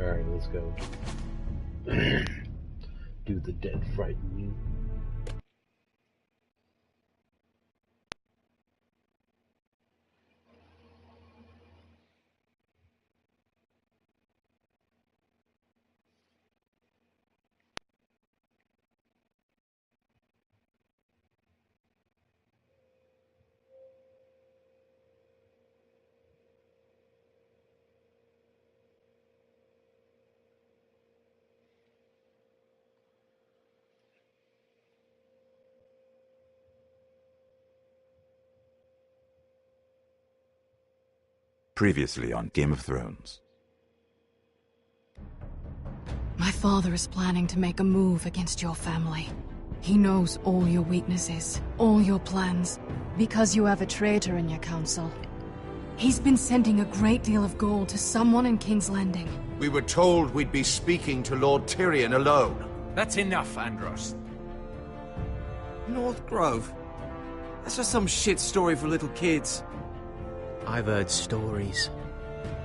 Alright, let's go. Do the dead frighten you? Previously on Game of Thrones. My father is planning to make a move against your family. He knows all your weaknesses, all your plans, because you have a traitor in your council. He's been sending a great deal of gold to someone in King's Landing. We were told we'd be speaking to Lord Tyrion alone. That's enough, Andros. North Grove? That's just some shit story for little kids. I've heard stories.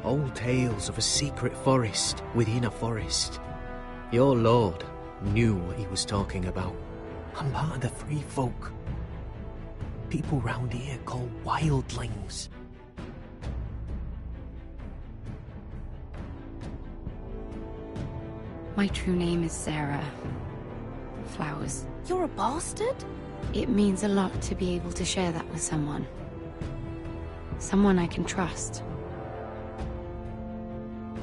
Old tales of a secret forest within a forest. Your lord knew what he was talking about. I'm part of the free folk. People round here call wildlings. My true name is Sarah Flowers. You're a bastard? It means a lot to be able to share that with someone. Someone I can trust.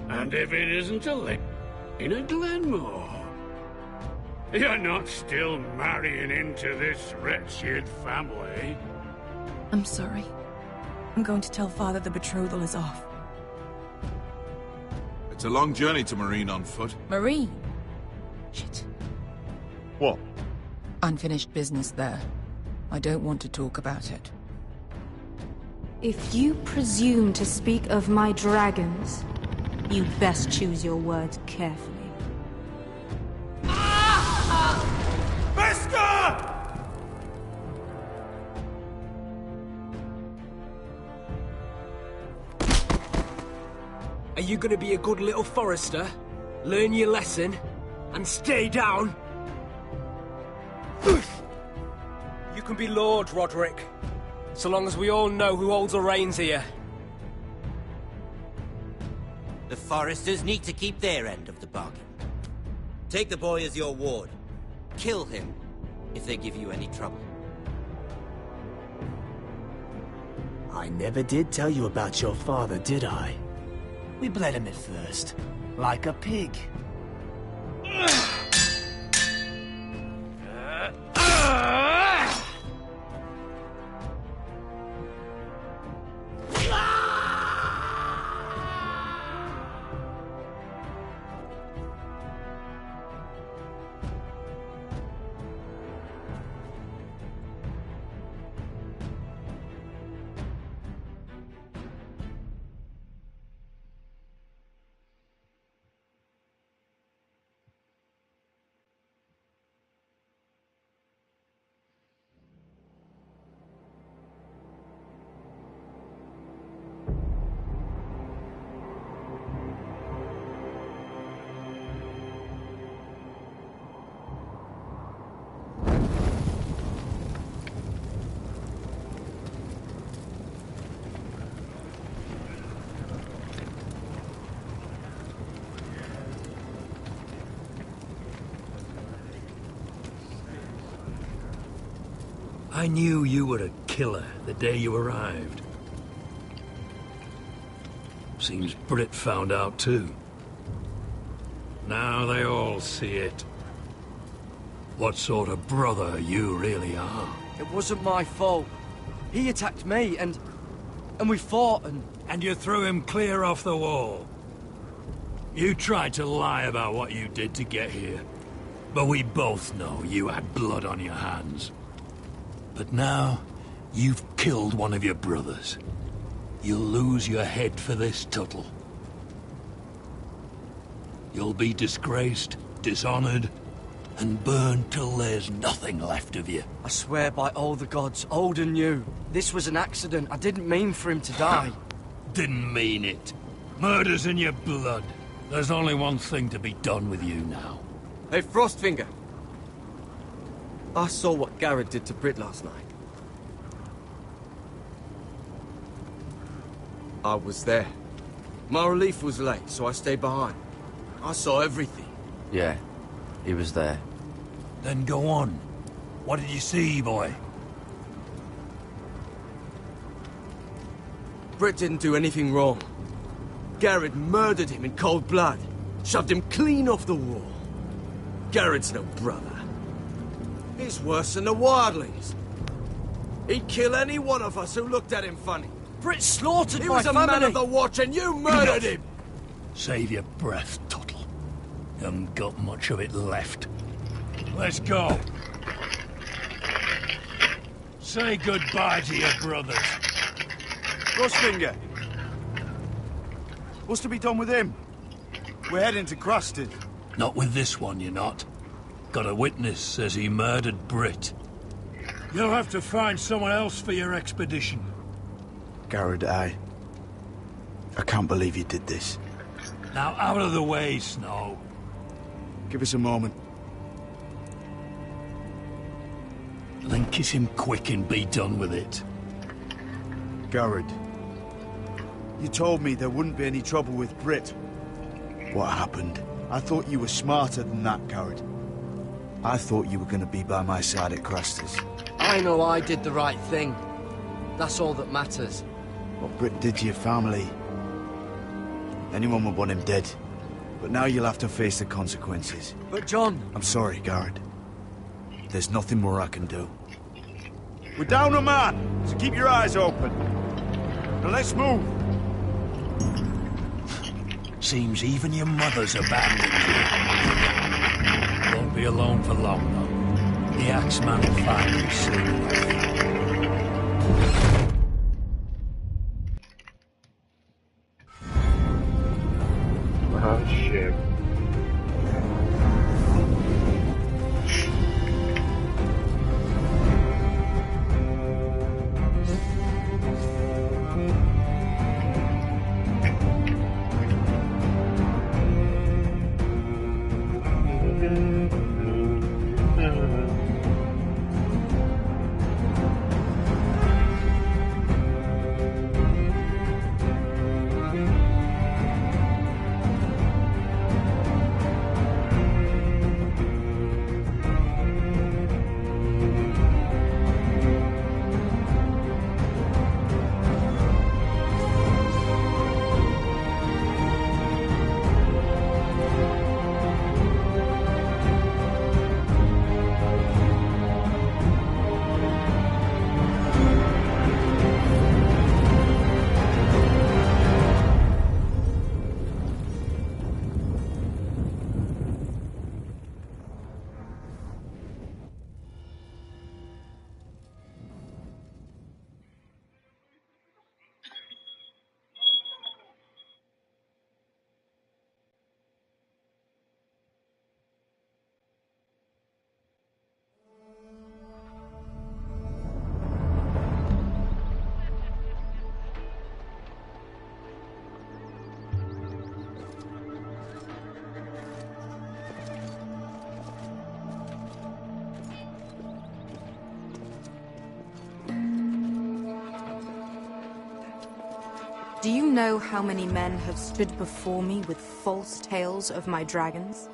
And if it isn't a lake in a Glenmore, you're not still marrying into this wretched family. I'm sorry. I'm going to tell Father the betrothal is off. It's a long journey to Marine on foot. Marine? Shit. What? Unfinished business there. I don't want to talk about it. If you presume to speak of my dragons, you'd best choose your words carefully. Are you gonna be a good little forester? Learn your lesson? And stay down? You can be Lord, Roderick. So long as we all know who holds the reins here. The foresters need to keep their end of the bargain. Take the boy as your ward. Kill him if they give you any trouble. I never did tell you about your father, did I? We bled him at first, like a pig. I knew you were a killer the day you arrived. Seems Brit found out too. Now they all see it. What sort of brother you really are. It wasn't my fault. He attacked me, and we fought, And you threw him clear off the wall. You tried to lie about what you did to get here. But we both know you had blood on your hands. But now, you've killed one of your brothers. You'll lose your head for this, Tuttle. You'll be disgraced, dishonored, and burned till there's nothing left of you. I swear by all the gods, old and new, this was an accident. I didn't mean for him to die. Didn't mean it. Murder's in your blood. There's only one thing to be done with you now. Hey, Frostfinger. I saw what Garrett did to Britt last night. I was there. My relief was late, so I stayed behind. I saw everything. Yeah, he was there. Then go on. What did you see, boy? Britt didn't do anything wrong. Garrett murdered him in cold blood. Shoved him clean off the wall. Garrett's no brother. He's worse than the wildlings. He'd kill any one of us who looked at him funny. Britt slaughtered He my was a family. man of the watch and you murdered him! Save your breath, Tuttle. You haven't got much of it left. Let's go. Say goodbye to your brothers. Frostfinger. What's to be done with him? We're heading to Crusted. Not with this one, you're not. Got a witness says he murdered Britt. You'll have to find someone else for your expedition. Garrett, I can't believe you did this. Now out of the way, Snow. Give us a moment. Then kiss him quick and be done with it. Garrett, you told me there wouldn't be any trouble with Britt. What happened? I thought you were smarter than that, Garrett. I thought you were going to be by my side at Craster's. I know I did the right thing. That's all that matters. What Britt did to your family, anyone would want him dead. But now you'll have to face the consequences. But John... I'm sorry, Garrett. There's nothing more I can do. We're down a man, so keep your eyes open. Now let's move. Seems even your mother's abandoned you. Won't be alone for long, though. The Axeman will find you soon. Oh, shit. Do you know how many men have stood before me with false tales of my dragons?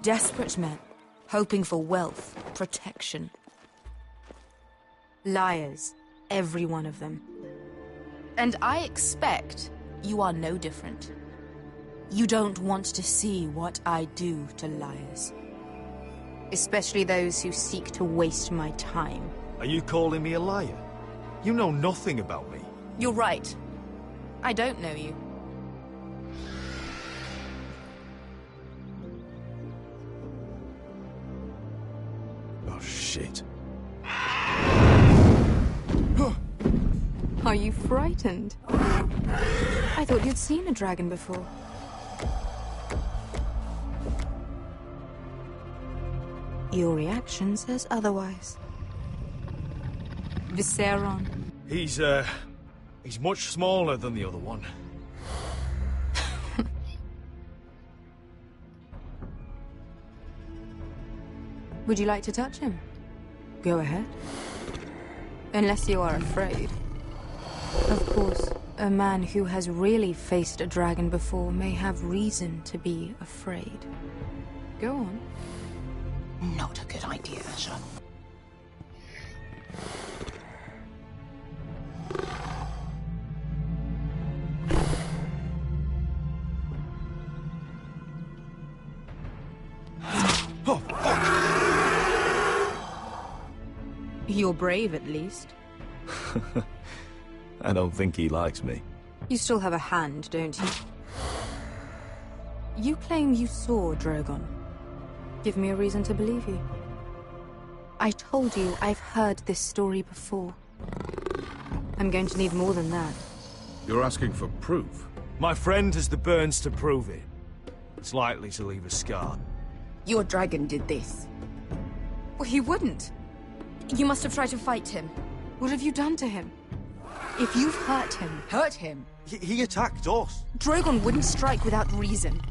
Desperate men, hoping for wealth, protection. Liars, every one of them. And I expect you are no different. You don't want to see what I do to liars. Especially those who seek to waste my time. Are you calling me a liar? You know nothing about me. You're right. I don't know you. Oh, shit. Are you frightened? I thought you'd seen a dragon before. Your reaction says otherwise. Viseron. He's much smaller than the other one. Would you like to touch him? Go ahead. Unless you are afraid. Of course, a man who has really faced a dragon before may have reason to be afraid. Go on. Not a good idea, Asher. Oh, fuck! You're brave, at least. I don't think he likes me. You still have a hand, don't you? You claim you saw Drogon. Give me a reason to believe you. I told you I've heard this story before. I'm going to need more than that. You're asking for proof? My friend has the burns to prove it. It's likely to leave a scar. Your dragon did this. Well, he wouldn't. You must have tried to fight him. What have you done to him? If you've hurt him... Hurt him? He attacked us. Drogon wouldn't strike without reason.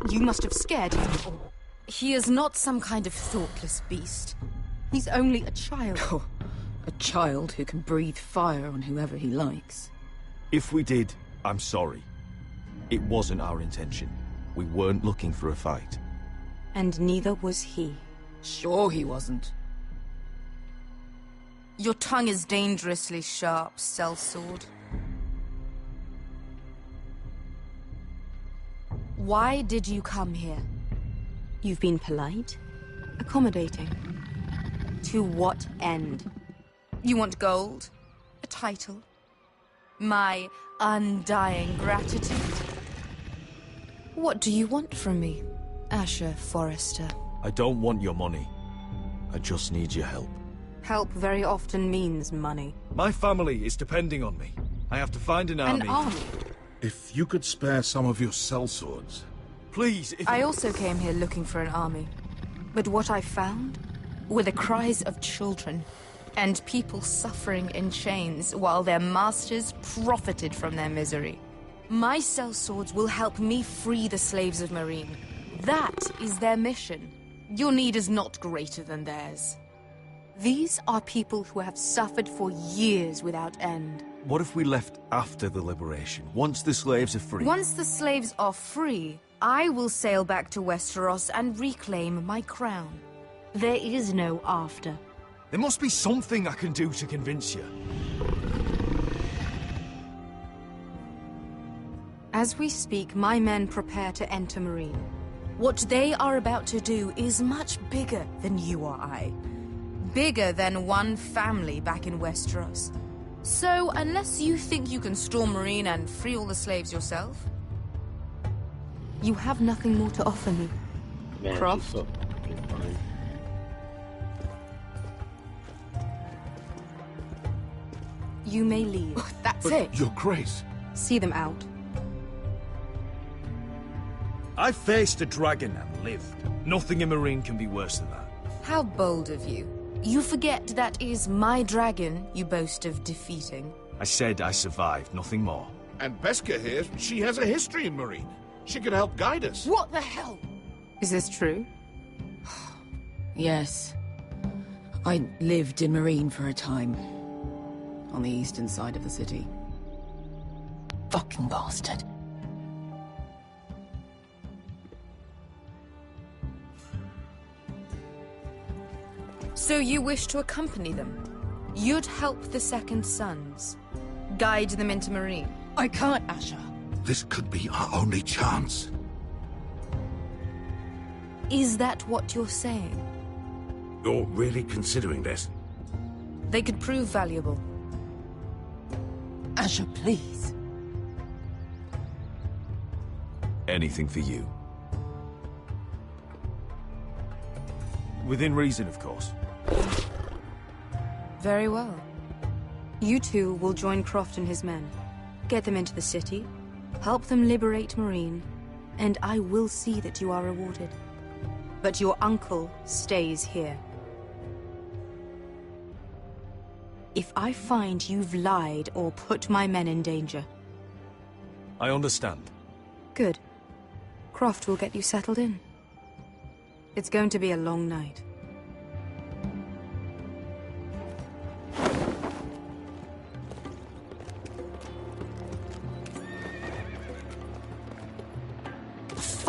You must have scared him. He is not some kind of thoughtless beast. He's only a child. Oh, a child who can breathe fire on whoever he likes. If we did, I'm sorry. It wasn't our intention. We weren't looking for a fight. And neither was he. Sure he wasn't. Your tongue is dangerously sharp, sellsword. Why did you come here? You've been polite, accommodating. To what end? You want gold? A title? My undying gratitude? What do you want from me, Asher Forrester? I don't want your money. I just need your help. Help very often means money. My family is depending on me. I have to find an army. An army? If you could spare some of your sellswords. Please, if... I also came here looking for an army. But what I found were the cries of children and people suffering in chains while their masters profited from their misery. My sellswords will help me free the slaves of Meereen. That is their mission. Your need is not greater than theirs. These are people who have suffered for years without end. What if we left after the liberation, once the slaves are free? Once the slaves are free, I will sail back to Westeros and reclaim my crown. There is no after. There must be something I can do to convince you. As we speak, my men prepare to enter Meereen. What they are about to do is much bigger than you or I. Bigger than one family back in Westeros. So, unless you think you can storm Meereen and free all the slaves yourself, you have nothing more to offer me. Man, Croft? so fucking fine. You may leave. That's But it. Your Grace. See them out. I faced a dragon and lived. Nothing in Meereen can be worse than that. How bold of you. You forget that is my dragon you boast of defeating. I said I survived, nothing more. And Beskha here, she has a history in Meereen. She could help guide us. What the hell? Is this true? Yes. I lived in Meereen for a time. On the eastern side of the city. Fucking bastard. So you wish to accompany them? You'd help the Second Sons? Guide them into Meereen? I can't, Asher. This could be our only chance. Is that what you're saying? You're really considering this? They could prove valuable. Asher, please. Anything for you. Within reason, of course. Very well. You two will join Croft and his men. Get them into the city, help them liberate Meereen, and I will see that you are rewarded. But your uncle stays here. If I find you've lied or put my men in danger... I understand. Good. Croft will get you settled in. It's going to be a long night.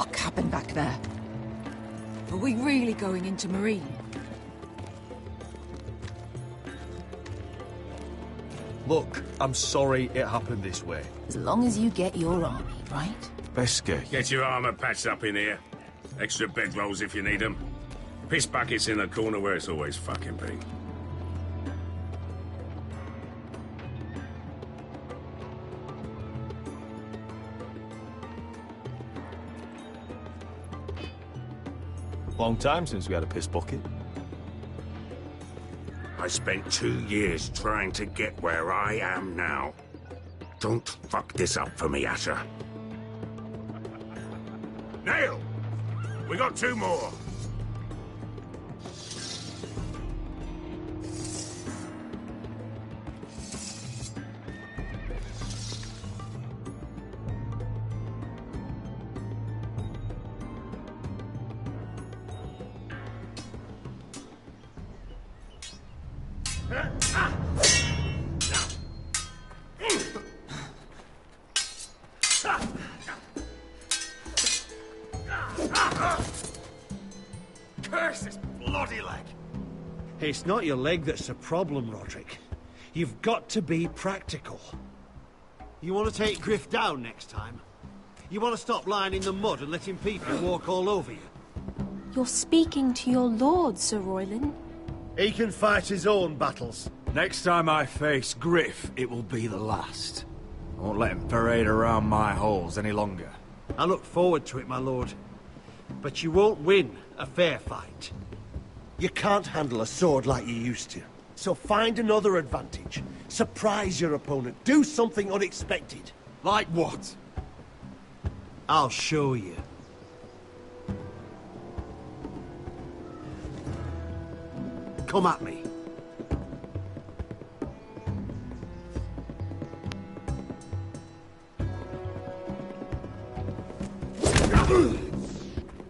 fuck happened back there? Are we really going into Marine? Look, I'm sorry it happened this way. As long as you get your army, right? Beske. Get your armor patched up in here. Extra bedrolls if you need them. Piss buckets in the corner where it's always fucking been. Long time since we had a piss bucket. I spent 2 years trying to get where I am now. Don't fuck this up for me, Asher. Nail! We got 2 more. Curse this bloody leg! It's not your leg that's the problem, Roderick. You've got to be practical. You want to take Griff down next time? You want to stop lying in the mud and letting people walk all over you? You're speaking to your lord, Sir Royland. He can fight his own battles. Next time I face Griff, it will be the last. I won't let him parade around my halls any longer. I look forward to it, my lord. But you won't win a fair fight. You can't handle a sword like you used to. So find another advantage. Surprise your opponent. Do something unexpected. Like what? I'll show you. Come at me.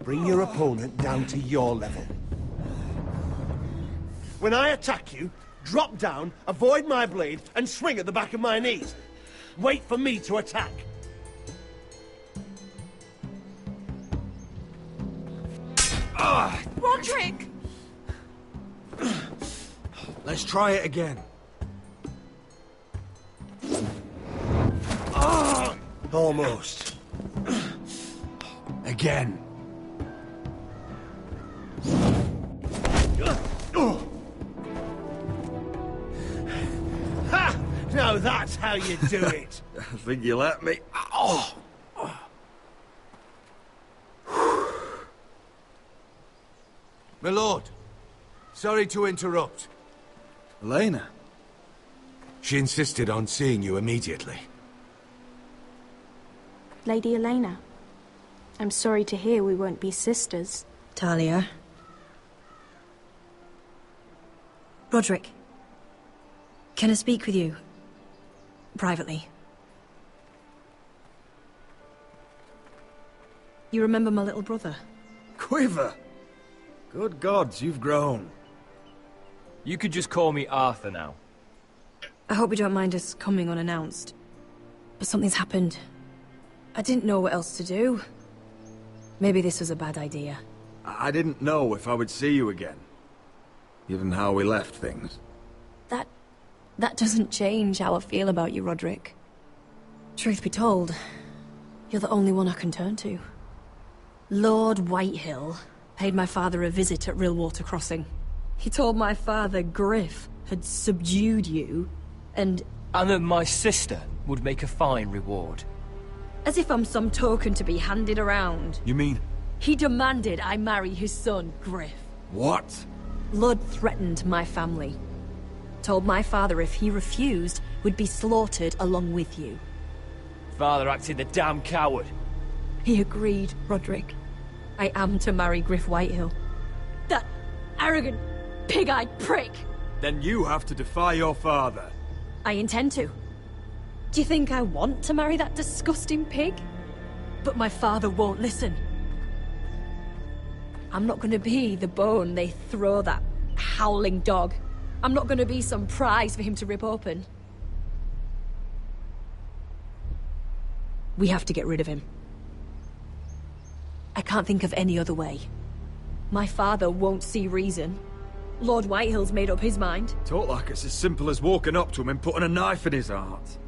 Bring your opponent down to your level. When I attack you, drop down, avoid my blade, and swing at the back of my knees. Wait for me to attack. Roderick! Let's try it again. Almost. Again. Ha! Now that's how you do it. I think you let me. Oh! My lord, sorry to interrupt. Elena? She insisted on seeing you immediately. Lady Elena, I'm sorry to hear we won't be sisters. Talia. Roderick. Can I speak with you? Privately. You remember my little brother? Quiver! Good gods, you've grown. You could just call me Arthur now. I hope you don't mind us coming unannounced. But something's happened. I didn't know what else to do. Maybe this was a bad idea. I didn't know if I would see you again. Given how we left things. That doesn't change how I feel about you, Roderick. Truth be told, you're the only one I can turn to. Lord Whitehill paid my father a visit at Rillwater Crossing. He told my father Griff had subdued you, and that my sister would make a fine reward. as if I'm some token to be handed around. You mean? He demanded I marry his son, Griff. What? Lord threatened my family. Told my father if he refused, we'd be slaughtered along with you. Father acted the damn coward. He agreed, Roderick. I am to marry Griff Whitehill. That arrogant, pig-eyed prick! Then you have to defy your father. I intend to. Do you think I want to marry that disgusting pig? But my father won't listen. I'm not gonna be the bone they throw that howling dog. I'm not gonna be some prize for him to rip open. We have to get rid of him. I can't think of any other way. My father won't see reason. Lord Whitehill's made up his mind. Talk like it's as simple as walking up to him and putting a knife in his heart.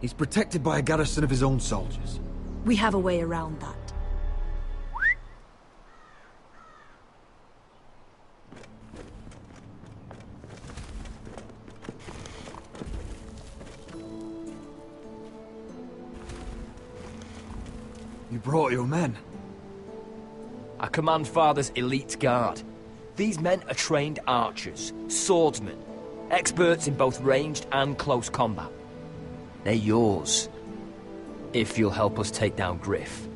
He's protected by a garrison of his own soldiers. We have a way around that. You brought your men. I command Father's elite guard. These men are trained archers, swordsmen, experts in both ranged and close combat. They're yours, if you'll help us take down Griff.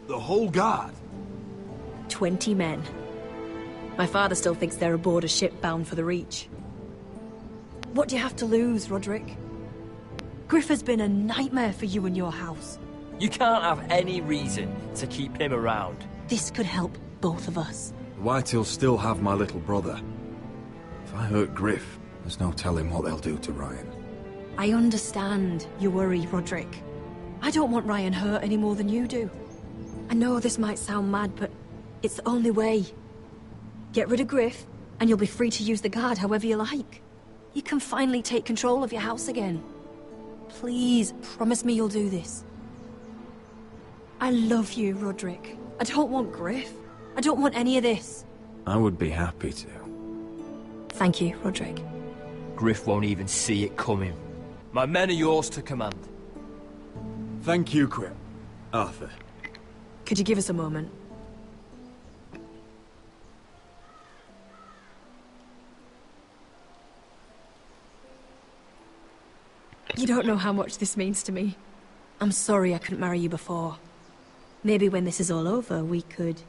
The whole guard? 20 men. My father still thinks they're aboard a ship bound for the Reach. What do you have to lose, Roderick? Griff has been a nightmare for you and your house. You can't have any reason to keep him around. This could help both of us. The Whitehills still have my little brother. If I hurt Griff, there's no telling what they'll do to Ryan. I understand your worry, Roderick. I don't want Ryan hurt any more than you do. I know this might sound mad, but it's the only way. Get rid of Griff, and you'll be free to use the guard however you like. You can finally take control of your house again. Please, promise me you'll do this. I love you, Roderick. I don't want Griff. I don't want any of this. I would be happy to. Thank you, Roderick. Griff won't even see it coming. My men are yours to command. Thank you, Quip. Arthur. Could you give us a moment? You don't know how much this means to me. I'm sorry I couldn't marry you before. Maybe when this is all over, we could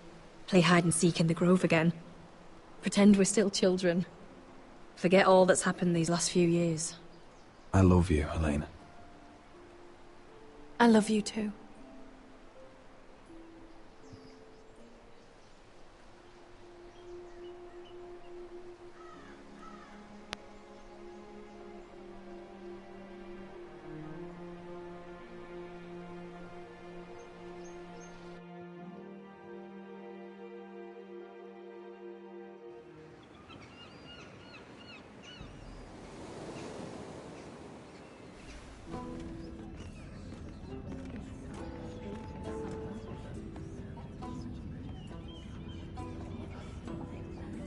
play hide and seek in the Grove again. Pretend we're still children. Forget all that's happened these last few years. I love you, Helena. I love you too.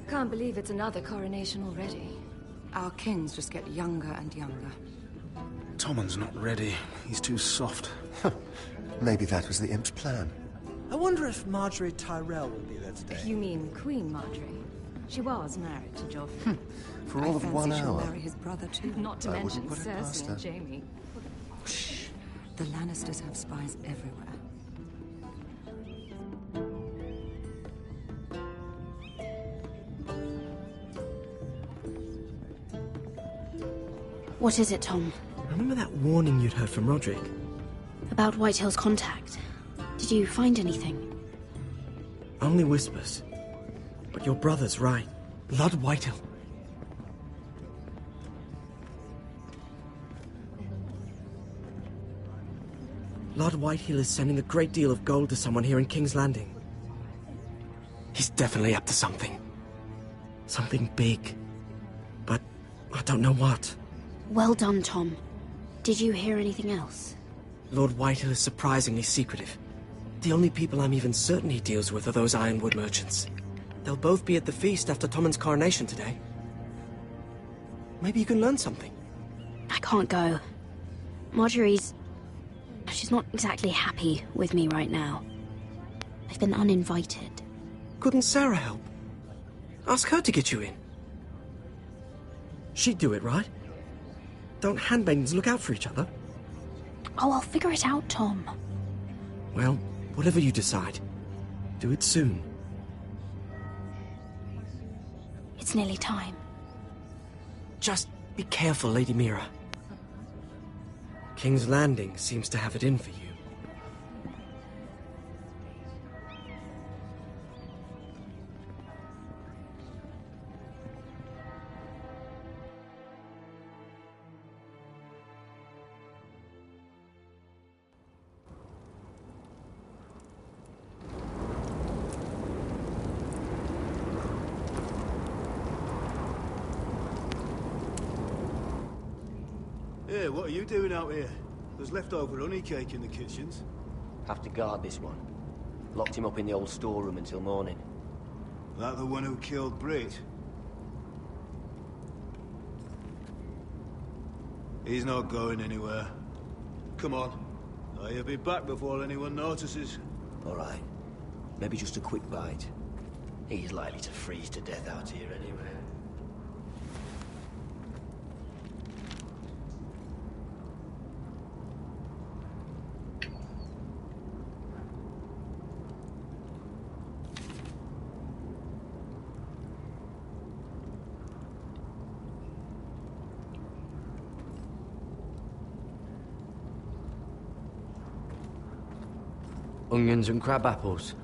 Can't believe it's another coronation already. Our kings just get younger and younger. Tommen's not ready. He's too soft. Maybe that was the imp's plan. I wonder if Marjorie Tyrell will be there today. You mean Queen Marjorie? She was married to Joffrey. For all of 1 she'll hour. marry his brother too. Not to I mention wouldn't put it past Cersei her. and Jaime. Shh. The Lannisters have spies everywhere. What is it, Tom? Remember that warning you'd heard from Roderick? About Whitehill's contact. Did you find anything? Only whispers. But your brother's right. Lord Whitehill. Lord Whitehill is sending a great deal of gold to someone here in King's Landing. He's definitely up to something. Something big. But I don't know what. Well done, Tom. Did you hear anything else? Lord Whitehill is surprisingly secretive. The only people I'm even certain he deals with are those ironwood merchants. They'll both be at the feast after Tommen's coronation today. Maybe you can learn something. I can't go. She's not exactly happy with me right now. I've been uninvited. Couldn't Sarah help? Ask her to get you in. She'd do it, right? Don't handmaidens look out for each other? Oh, I'll figure it out, Tom. Well, whatever you decide, do it soon. It's nearly time. Just be careful, Lady Mira. King's Landing seems to have it in for you. Hey, what are you doing out here? There's leftover honey cake in the kitchens. Have to guard this one. Locked him up in the old storeroom until morning. That the one who killed Brit? He's not going anywhere. Come on. He'll be back before anyone notices. All right. Maybe just a quick bite. He's likely to freeze to death out here anyway. Onions and crab apples.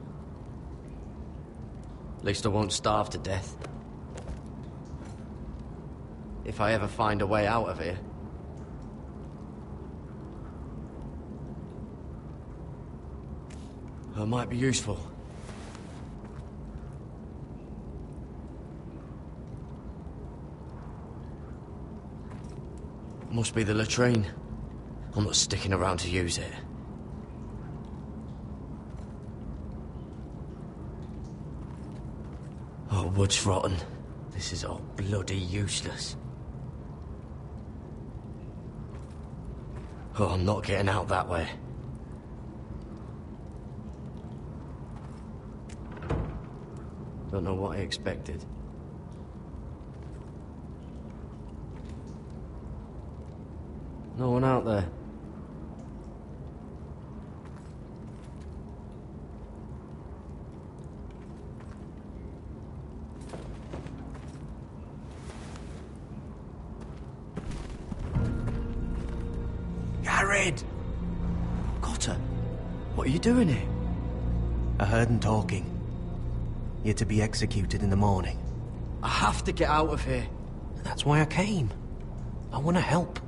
At least I won't starve to death. If I ever find a way out of here. It might be useful. Must be the latrine. I'm not sticking around to use it. Oh, wood's rotten. This is all bloody useless. Oh, I'm not getting out that way. Don't know what I expected. No one out there. Jared! Cotter, what are you doing here? I heard him talking. You're to be executed in the morning. I have to get out of here. That's why I came. I want to help.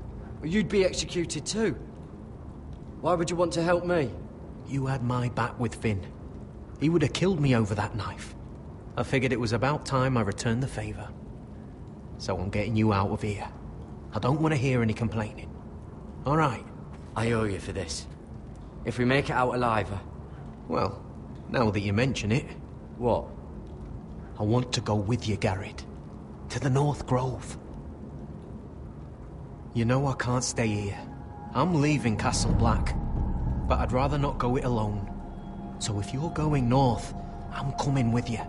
You'd be executed too. Why would you want to help me? You had my back with Finn. He would have killed me over that knife. I figured it was about time I returned the favor. So I'm getting you out of here. I don't want to hear any complaining. All right? I owe you for this. If we make it out alive... Well, now that you mention it... What? I want to go with you, Garrett. To the North Grove. You know I can't stay here. I'm leaving Castle Black. But I'd rather not go it alone. So if you're going north, I'm coming with you.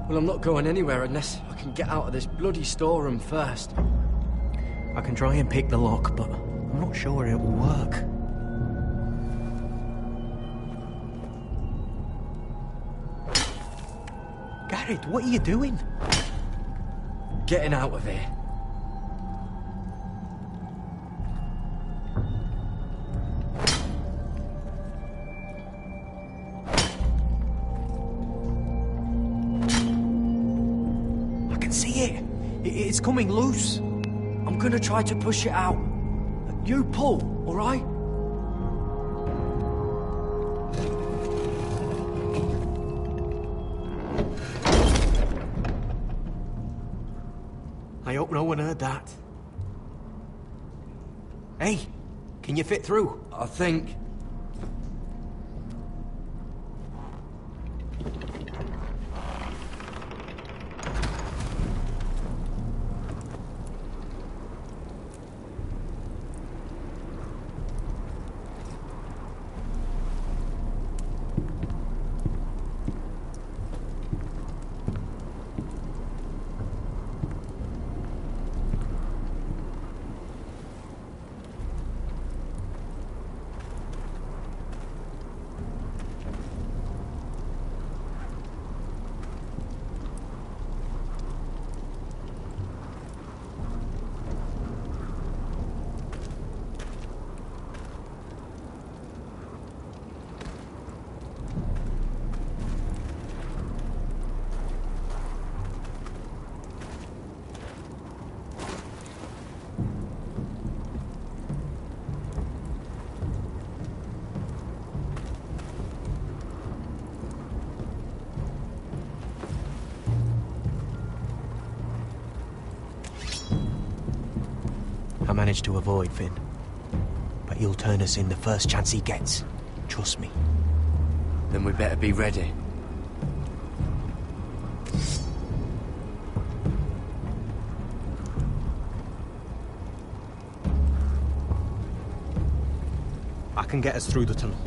Well, I'm not going anywhere unless I can get out of this bloody storeroom first. I can try and pick the lock, but I'm not sure it will work. Garrett, what are you doing? Getting out of here. I can see it. It's coming loose. I'm gonna try to push it out. You pull, all right? I hope no one heard that. Hey, can you fit through? I think. managed to avoid, Finn. But he'll turn us in the first chance he gets. Trust me. Then we better be ready. I can get us through the tunnel.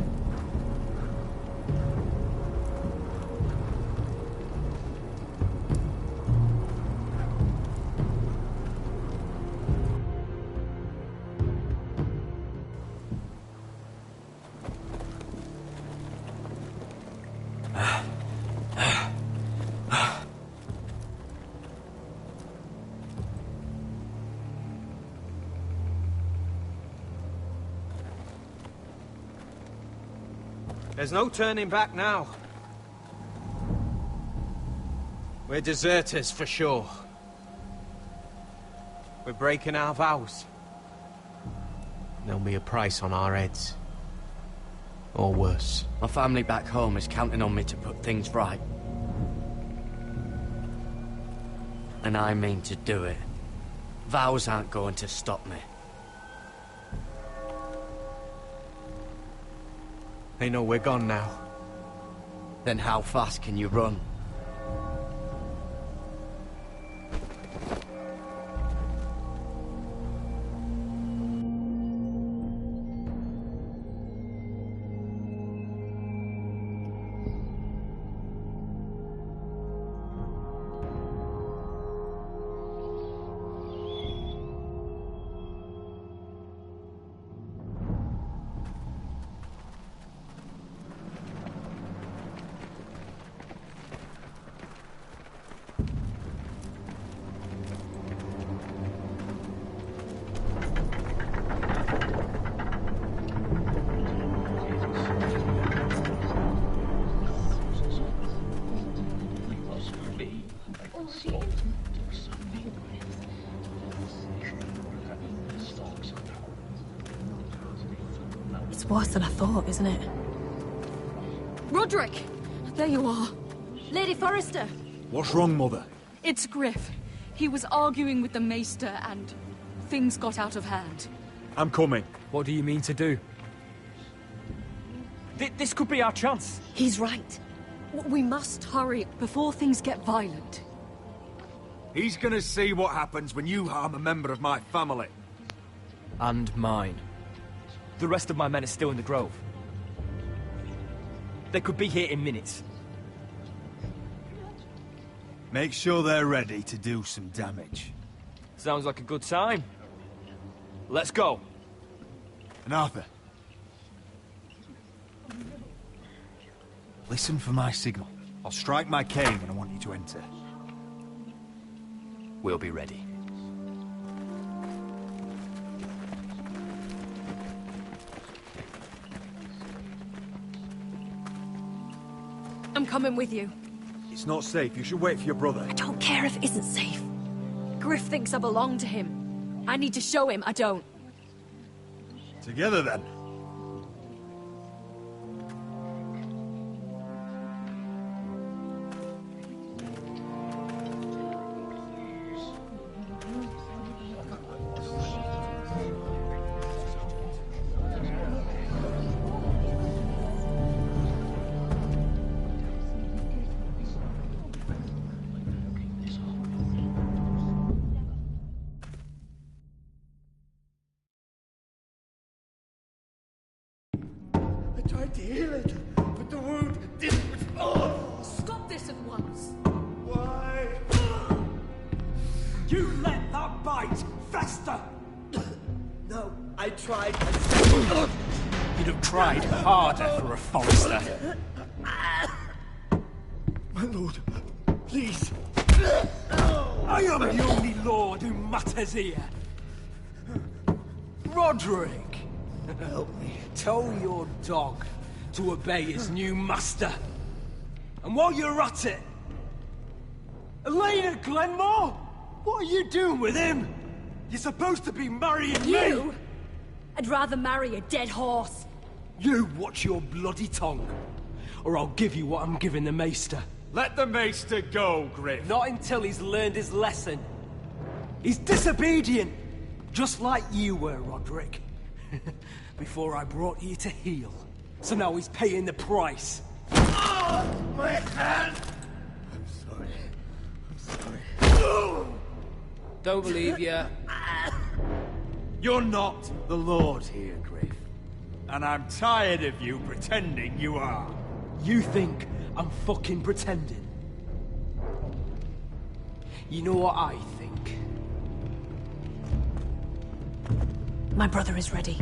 There's no turning back now. We're deserters for sure. We're breaking our vows. There'll be a price on our heads. Or worse. My family back home is counting on me to put things right. And I mean to do it. Vows aren't going to stop me. They know we're gone now. Then how fast can you run? It's worse than I thought, isn't it? Roderick! There you are. Lady Forrester! What's wrong, Mother? It's Griff. He was arguing with the Maester and things got out of hand. I'm coming. What do you mean to do? This could be our chance. He's right. We must hurry before things get violent. He's gonna see what happens when you harm a member of my family. And mine. The rest of my men are still in the grove. They could be here in minutes. Make sure they're ready to do some damage. Sounds like a good time. Let's go. And Arthur. Listen for my signal. I'll strike my cane when I want you to enter. We'll be ready. I'm coming with you. It's not safe. You should wait for your brother. I don't care if it isn't safe. Griff thinks I belong to him. I need to show him I don't. Together, then. I tried to heal it, but the wound didn't respond. Stop this at once. Why? You let that bite fester! No, I tried. You'd have tried harder for a Forrester. My lord, please. I am the only lord who matters here. Roderick! Help me. Tell your dog to obey his new master. And while you're at it, Elena Glenmore? What are you doing with him? You're supposed to be marrying You? me! I'd rather marry a dead horse. You watch your bloody tongue, or I'll give you what I'm giving the Maester. Let the Maester go, Griff. Not until he's learned his lesson. He's disobedient. Just like you were, Roderick. Before I brought you to heel. So now he's paying the price. Oh, my hand! I'm sorry. I'm sorry. Don't believe you. You're not the Lord here, Griff. And I'm tired of you pretending you are. You think I'm fucking pretending? You know what I think? My brother is ready.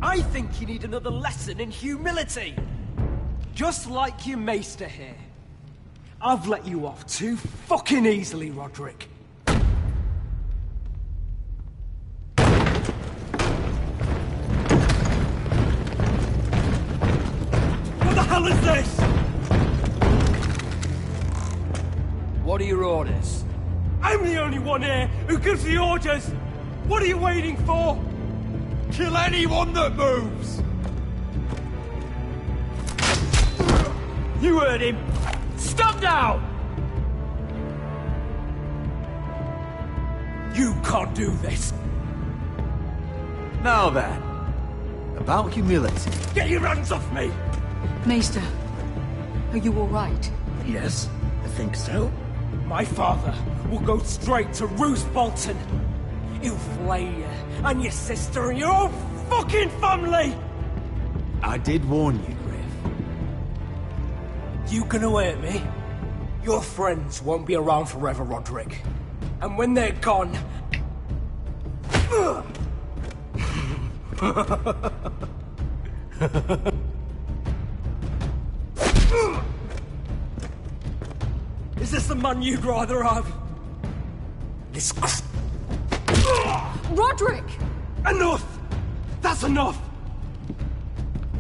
I think you need another lesson in humility. Just like your maester here. I've let you off too fucking easily, Roderick. What the hell is this? What are your orders? I'm the only one here who gives the orders! What are you waiting for? Kill anyone that moves! You heard him! Stop now! You can't do this! Now then, about humility. Get your hands off me! Maester, are you alright? Yes, I think so. My father will go straight to Roose Bolton. He'll flay you, and your sister, and your whole fucking family! I did warn you, Griff. You gonna hurt me? Your friends won't be around forever, Roderick. And when they're gone... Is this the man you'd rather have? This... Roderick! Enough! That's enough!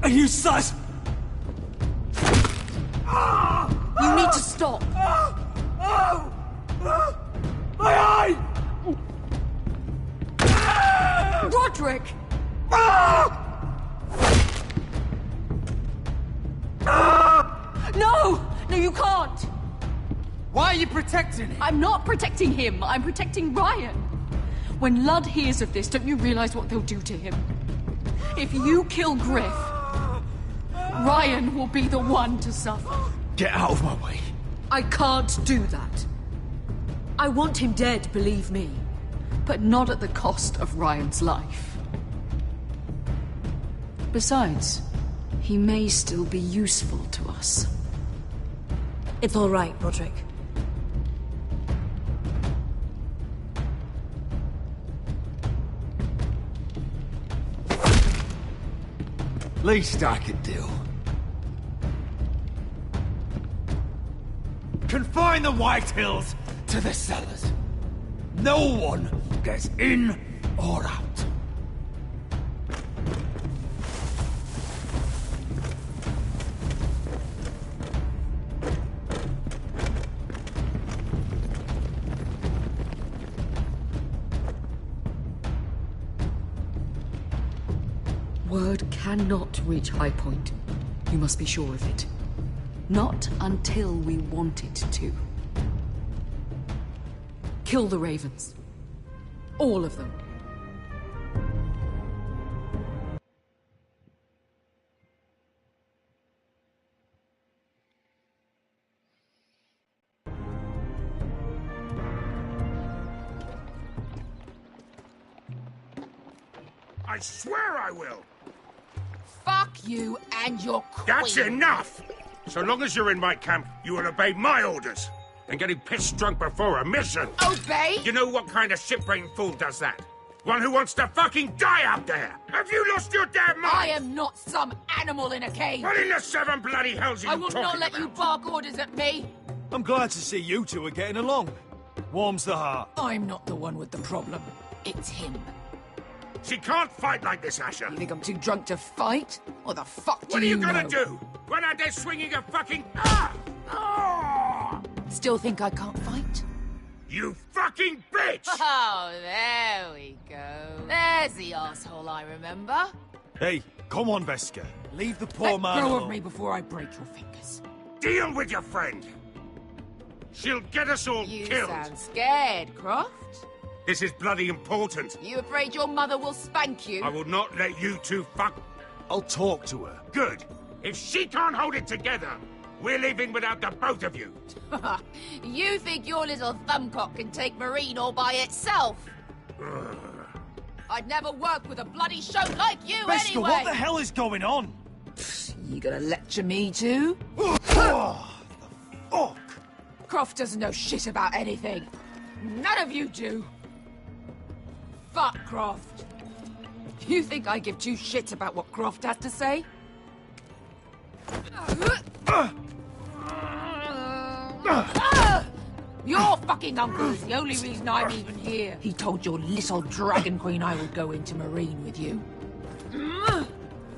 Are you sus? You need to stop! My eye! Roderick! No! No, you can't! Why are you protecting him? I'm not protecting him. I'm protecting Ryan. When Ludd hears of this, don't you realize what they'll do to him? If you kill Griff, Ryan will be the one to suffer. Get out of my way. I can't do that. I want him dead, believe me. But not at the cost of Ryan's life. Besides, he may still be useful to us. It's all right, Roderick. Least I could do. Confine the White Hills to the cellars. No one gets in or out. Word cannot reach High Point. You must be sure of it. Not until we want it to. Kill the ravens. All of them. I swear I will! Fuck you and your queen. That's enough! So long as you're in my camp, you will obey my orders. And getting pissed drunk before a mission. Obey? You know what kind of shit-brained fool does that? One who wants to fucking die out there! Have you lost your damn mind? I am not some animal in a cage. What in the seven bloody hells are you I will talking not let about? you bark orders at me. I'm glad to see you two are getting along. Warms the heart. I'm not the one with the problem. It's him. She can't fight like this, Asher. You think I'm too drunk to fight? What the fuck do What are you know? gonna do? Run out there swinging a fucking... Still think I can't fight? You fucking bitch! Oh, there we go. There's the asshole I remember. Hey, come on, Veska. Leave the poor Let man go alone. of me before I break your fingers. Deal with your friend. She'll get us all You killed. sound scared, Croft. This is bloody important. You afraid your mother will spank you? I will not let you two fuck... I'll talk to her. Good. If she can't hold it together, we're leaving without the both of you. You think your little thumbcock can take Marine all by itself? I'd never work with a bloody show like you Beskha, anyway! what the hell is going on? You gonna lecture me too? Oh, fuck! Croft doesn't know shit about anything. None of you do. Fuck Croft. You think I give two shits about what Croft has to say? Your fucking uncle is the only reason I'm even here. He told your little dragon queen I would go into Marine with you.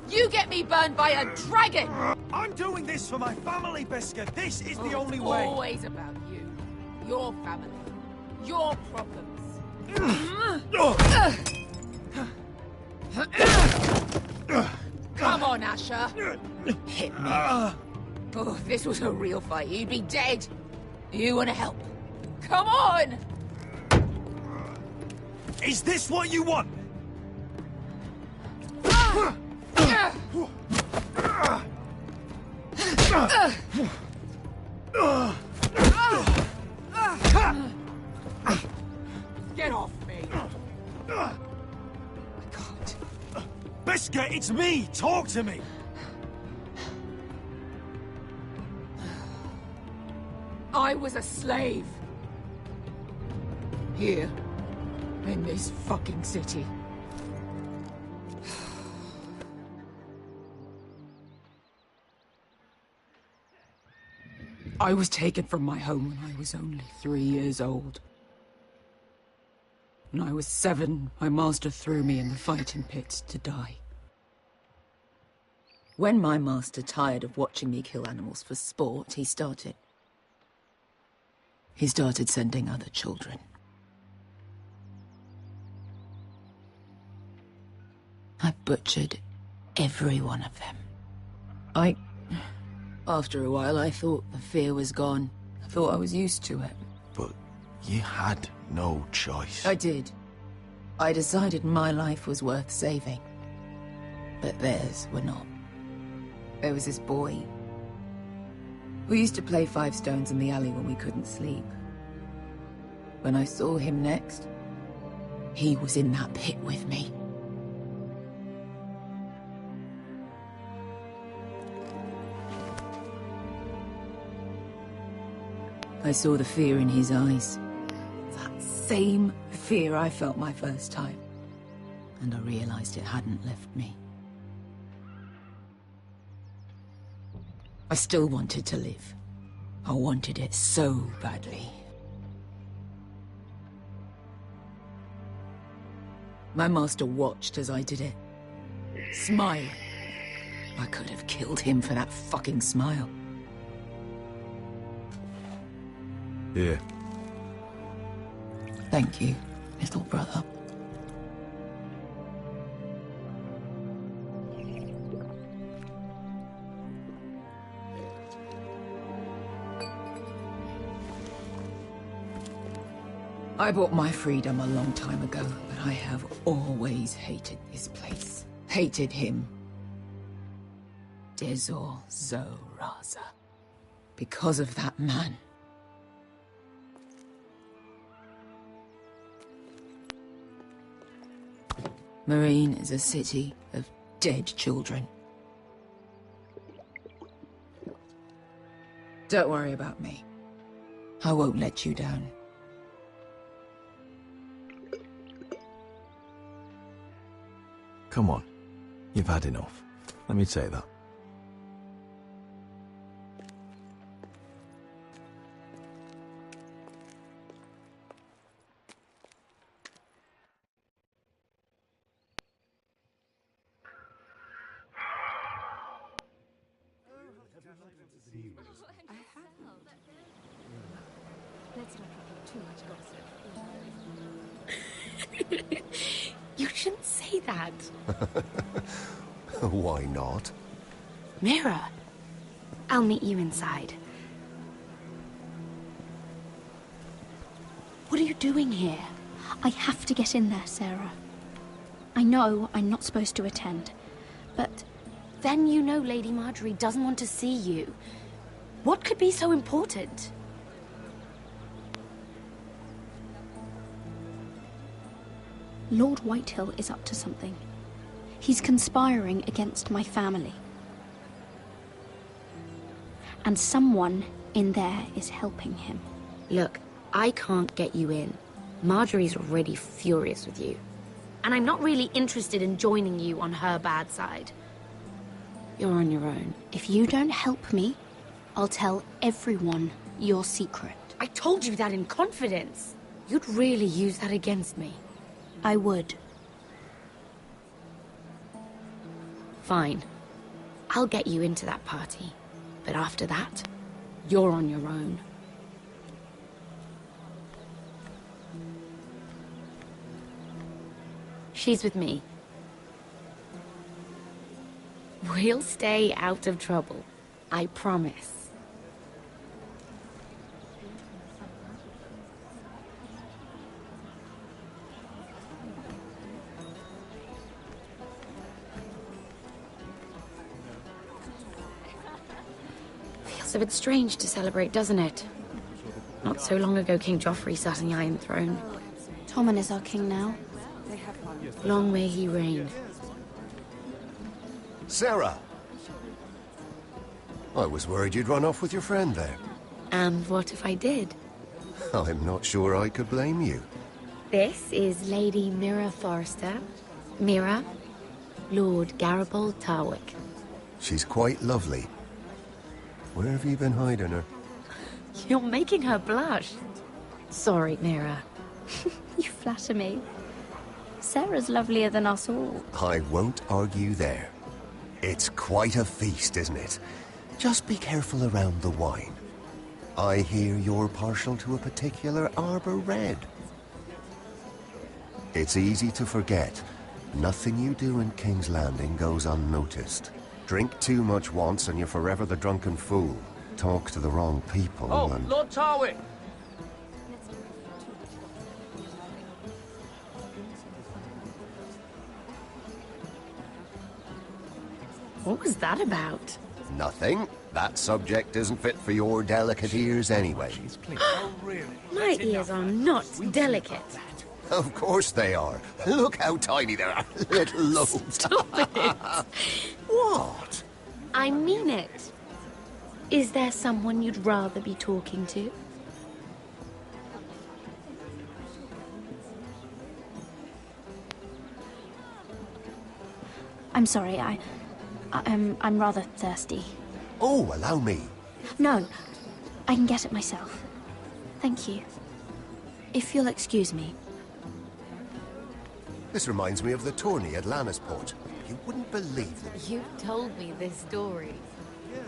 You get me burned by a dragon! I'm doing this for my family, Beskha. This is the only It's way. always about you. Your family. Your problems. Come on, Asher. Hit me. Oh, if this was a real fight, you'd be dead. You want to help? Come on! Is this what you want? Get off me. Beskha, it's me! Talk to me! I was a slave. Here. In this fucking city. I was taken from my home when I was only 3 years old. When I was 7, my master threw me in the fighting pits to die. When my master tired of watching me kill animals for sport, he started sending other children. I butchered every one of them. After a while, I thought the fear was gone. I thought I was used to it. But you had no choice. I did. I decided my life was worth saving. But theirs were not. There was this boy. We used to play 5 stones in the alley when we couldn't sleep. When I saw him next, he was in that pit with me. I saw the fear in his eyes. That same fear I felt my first time. And I realized it hadn't left me. I still wanted to live. I wanted it so badly. My master watched as I did it. Smiling. I could have killed him for that fucking smile. Here. Thank you, little brother. I bought my freedom a long time ago, but I have always hated this place. Hated him. Dezor Zoraza. Because of that man. Marine is a city of dead children. Don't worry about me. I won't let you down. Come on. You've had enough. Let me say that. You shouldn't say that. Why not? Mira, I'll meet you inside. What are you doing here? I have to get in there, Sarah. I know I'm not supposed to attend, but... Then you know Lady Marjorie doesn't want to see you. What could be so important? Lord Whitehill is up to something. He's conspiring against my family. And someone in there is helping him. Look, I can't get you in. Marjorie's already furious with you. And I'm not really interested in joining you on her bad side. You're on your own. If you don't help me, I'll tell everyone your secret. I told you that in confidence. You'd really use that against me. I would. Fine. I'll get you into that party. But after that, you're on your own. She's with me. We'll stay out of trouble. I promise. Feels a bit strange to celebrate, doesn't it? Not so long ago, King Joffrey sat on the Iron Throne. Tommen is our king now. Long may he reign. Sarah! I was worried you'd run off with your friend there. And what if I did? I'm not sure I could blame you. This is Lady Mira Forrester. Mira, Lord Garibald Tarwick. She's quite lovely. Where have you been hiding her? You're making her blush. Sorry, Mira. You flatter me. Sarah's lovelier than us all. I won't argue there. It's quite a feast, isn't it? Just be careful around the wine. I hear you're partial to a particular Arbor Red. It's easy to forget. Nothing you do in King's Landing goes unnoticed. Drink too much once and you're forever the drunken fool. Talk to the wrong people and... Lord Tarwick! What was that about? Nothing. That subject isn't fit for your delicate ears anyway. My ears are not delicate. Of course they are. Look how tiny they are. Little lobes. Stop it. What? I mean it. Is there someone you'd rather be talking to? I'm sorry, I'm rather thirsty. Oh, allow me. No, I can get it myself. Thank you. If you'll excuse me. This reminds me of the tourney at Lannisport. You wouldn't believe it. You told me this story.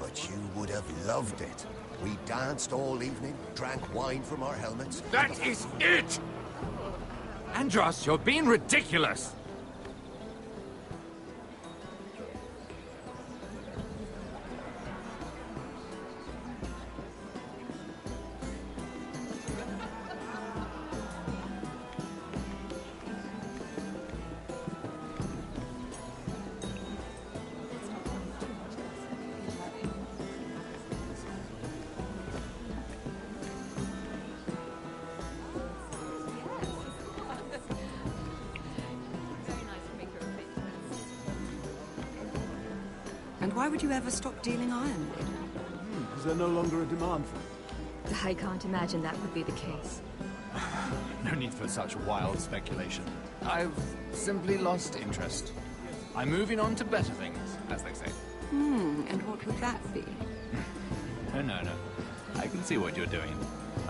But you would have loved it. We danced all evening, drank wine from our helmets. That is it! Andros, you're being ridiculous! And why would you ever stop dealing iron? Is there no longer a demand for it? I can't imagine that would be the case. No need for such wild speculation. I've simply lost interest. I'm moving on to better things, as they say. And what would that be? No. I can see what you're doing.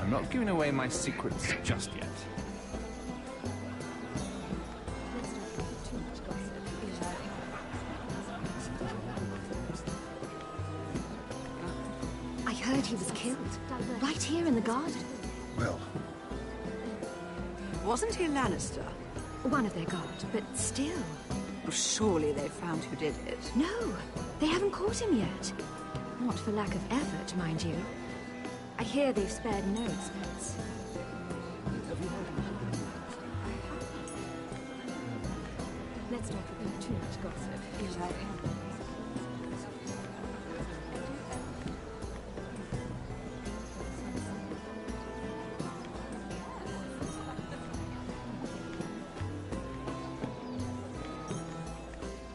I'm not giving away my secrets just yet. I heard he was killed. Right here in the garden. Well... Wasn't he a Lannister? One of their guard, but still. Well, surely they found who did it. No, they haven't caught him yet. Not for lack of effort, mind you. I hear they've spared no expense.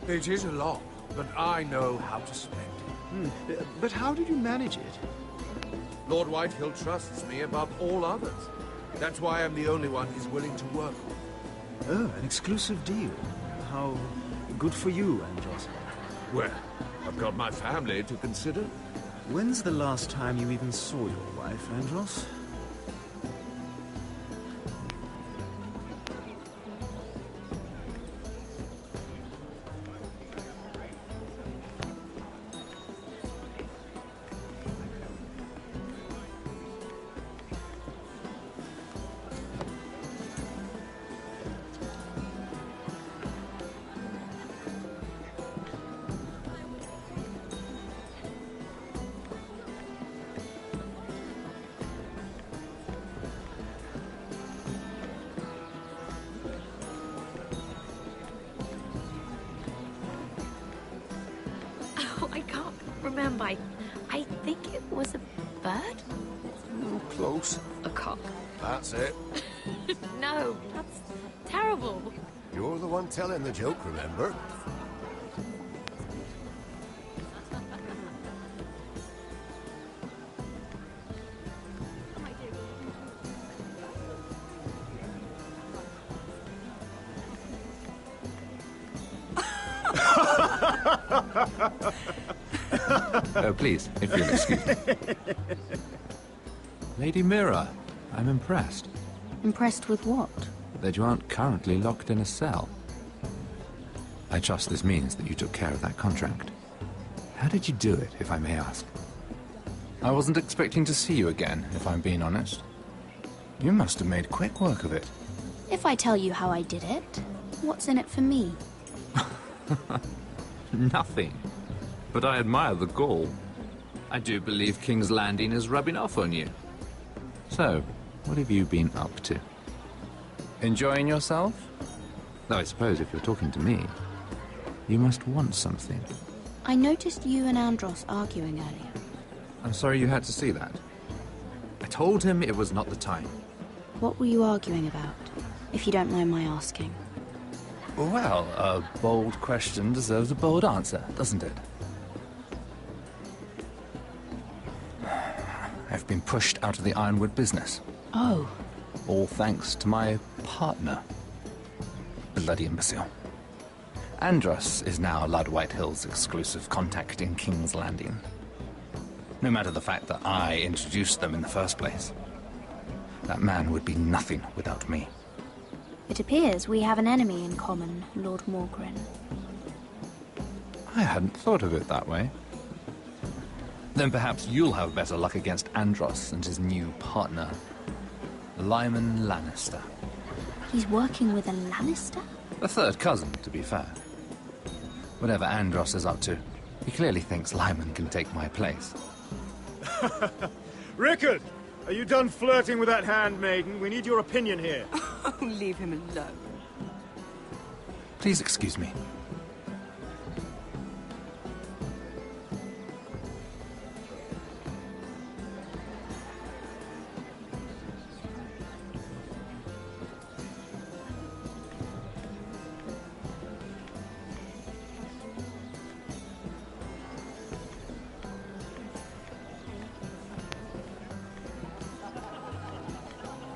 It is a lot, but I know how to spend it. But how did you manage it? Lord Whitehill trusts me above all others. That's why I'm the only one he's willing to work with. Oh, an exclusive deal. How good for you, Andros. Well, I've got my family to consider. When's the last time you even saw your wife, Andros? Remember, I think it was a bird? Close. A cock. That's it. No, that's terrible. You're the one telling the joke, remember? Oh, please, if you'll excuse me. Lady Mira, I'm impressed. Impressed with what? That you aren't currently locked in a cell. I trust this means that you took care of that contract. How did you do it, if I may ask? I wasn't expecting to see you again, if I'm being honest. You must have made quick work of it. If I tell you how I did it, what's in it for me? Nothing. But I admire the gall. I do believe King's Landing is rubbing off on you. So, what have you been up to? Enjoying yourself? Though I suppose if you're talking to me, you must want something. I noticed you and Andros arguing earlier. I'm sorry you had to see that. I told him it was not the time. What were you arguing about, if you don't mind my asking? Well, a bold question deserves a bold answer, doesn't it? I've been pushed out of the ironwood business. Oh. All thanks to my partner. Bloody imbecile. Andros is now Lord Whitehill's exclusive contact in King's Landing. No matter the fact that I introduced them in the first place. That man would be nothing without me. It appears we have an enemy in common, Lord Morgren. I hadn't thought of it that way. Then perhaps you'll have better luck against Andros and his new partner, Lyman Lannister. He's working with a Lannister? A third cousin, to be fair. Whatever Andros is up to, he clearly thinks Lyman can take my place. Rickard! Are you done flirting with that handmaiden? We need your opinion here. Oh, leave him alone. Please excuse me.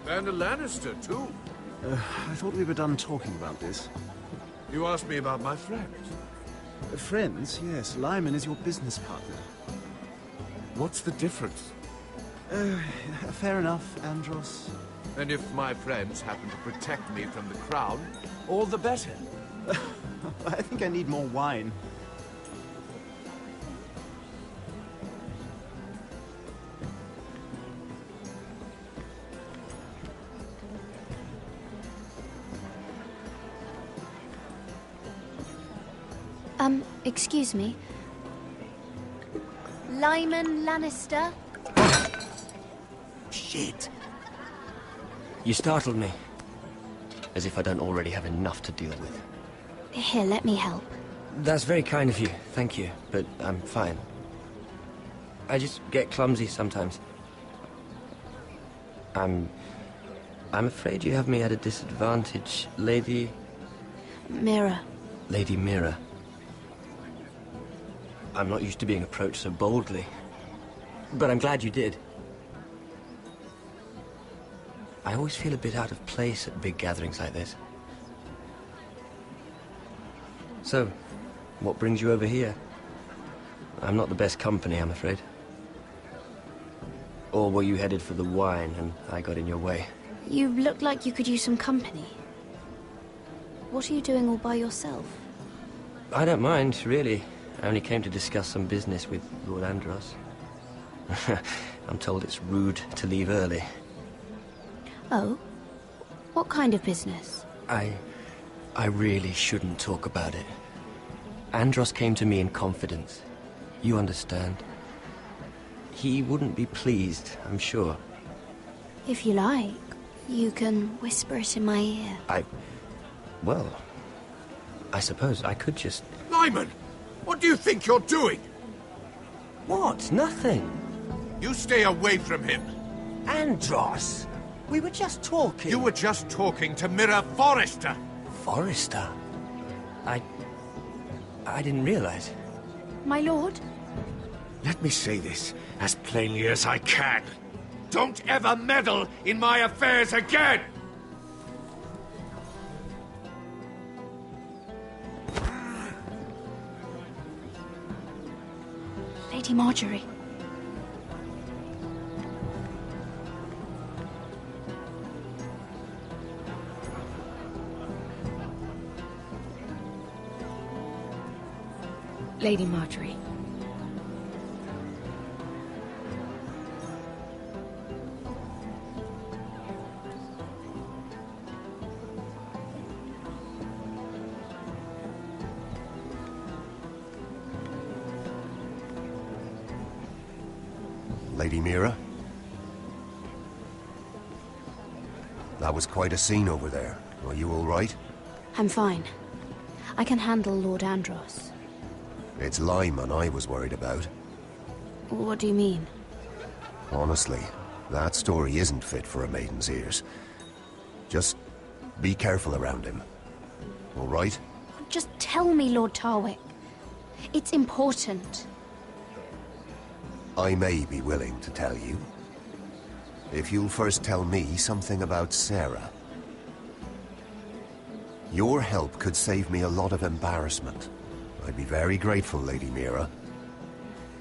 And a Lannister, too. I thought we were done talking about this. You asked me about my friends. Friends? Yes. Lyman is your business partner. What's the difference? Fair enough, Andros. And if my friends happen to protect me from the crown, all the better. I think I need more wine. Excuse me. Lyman Lannister? Shit. You startled me. As if I don't already have enough to deal with. Here, let me help. That's very kind of you, thank you, but I'm fine. I just get clumsy sometimes. I'm afraid you have me at a disadvantage, Lady... Mira. Lady Mira. I'm not used to being approached so boldly, but I'm glad you did. I always feel a bit out of place at big gatherings like this. So, what brings you over here? I'm not the best company, I'm afraid. Or were you headed for the wine and I got in your way? You look like you could use some company. What are you doing all by yourself? I don't mind, really. I only came to discuss some business with Lord Andros. I'm told it's rude to leave early. Oh? What kind of business? I really shouldn't talk about it. Andros came to me in confidence. You understand. He wouldn't be pleased, I'm sure. If you like, you can whisper it in my ear. Well, I suppose I could just... Lyman! What do you think you're doing? What? Nothing. You stay away from him. Andros! We were just talking. You were just talking to Mira Forrester. Forrester? I didn't realize. My lord? Let me say this as plainly as I can. Don't ever meddle in my affairs again! Lady Marjorie. Lady Marjorie. Lady Mira? That was quite a scene over there. Are you all right? I'm fine. I can handle Lord Andros. It's Lyman I was worried about. What do you mean? Honestly, that story isn't fit for a maiden's ears. Just be careful around him. All right? Just tell me, Lord Tarwick. It's important. I may be willing to tell you. If you'll first tell me something about Sarah. Your help could save me a lot of embarrassment. I'd be very grateful, Lady Mira.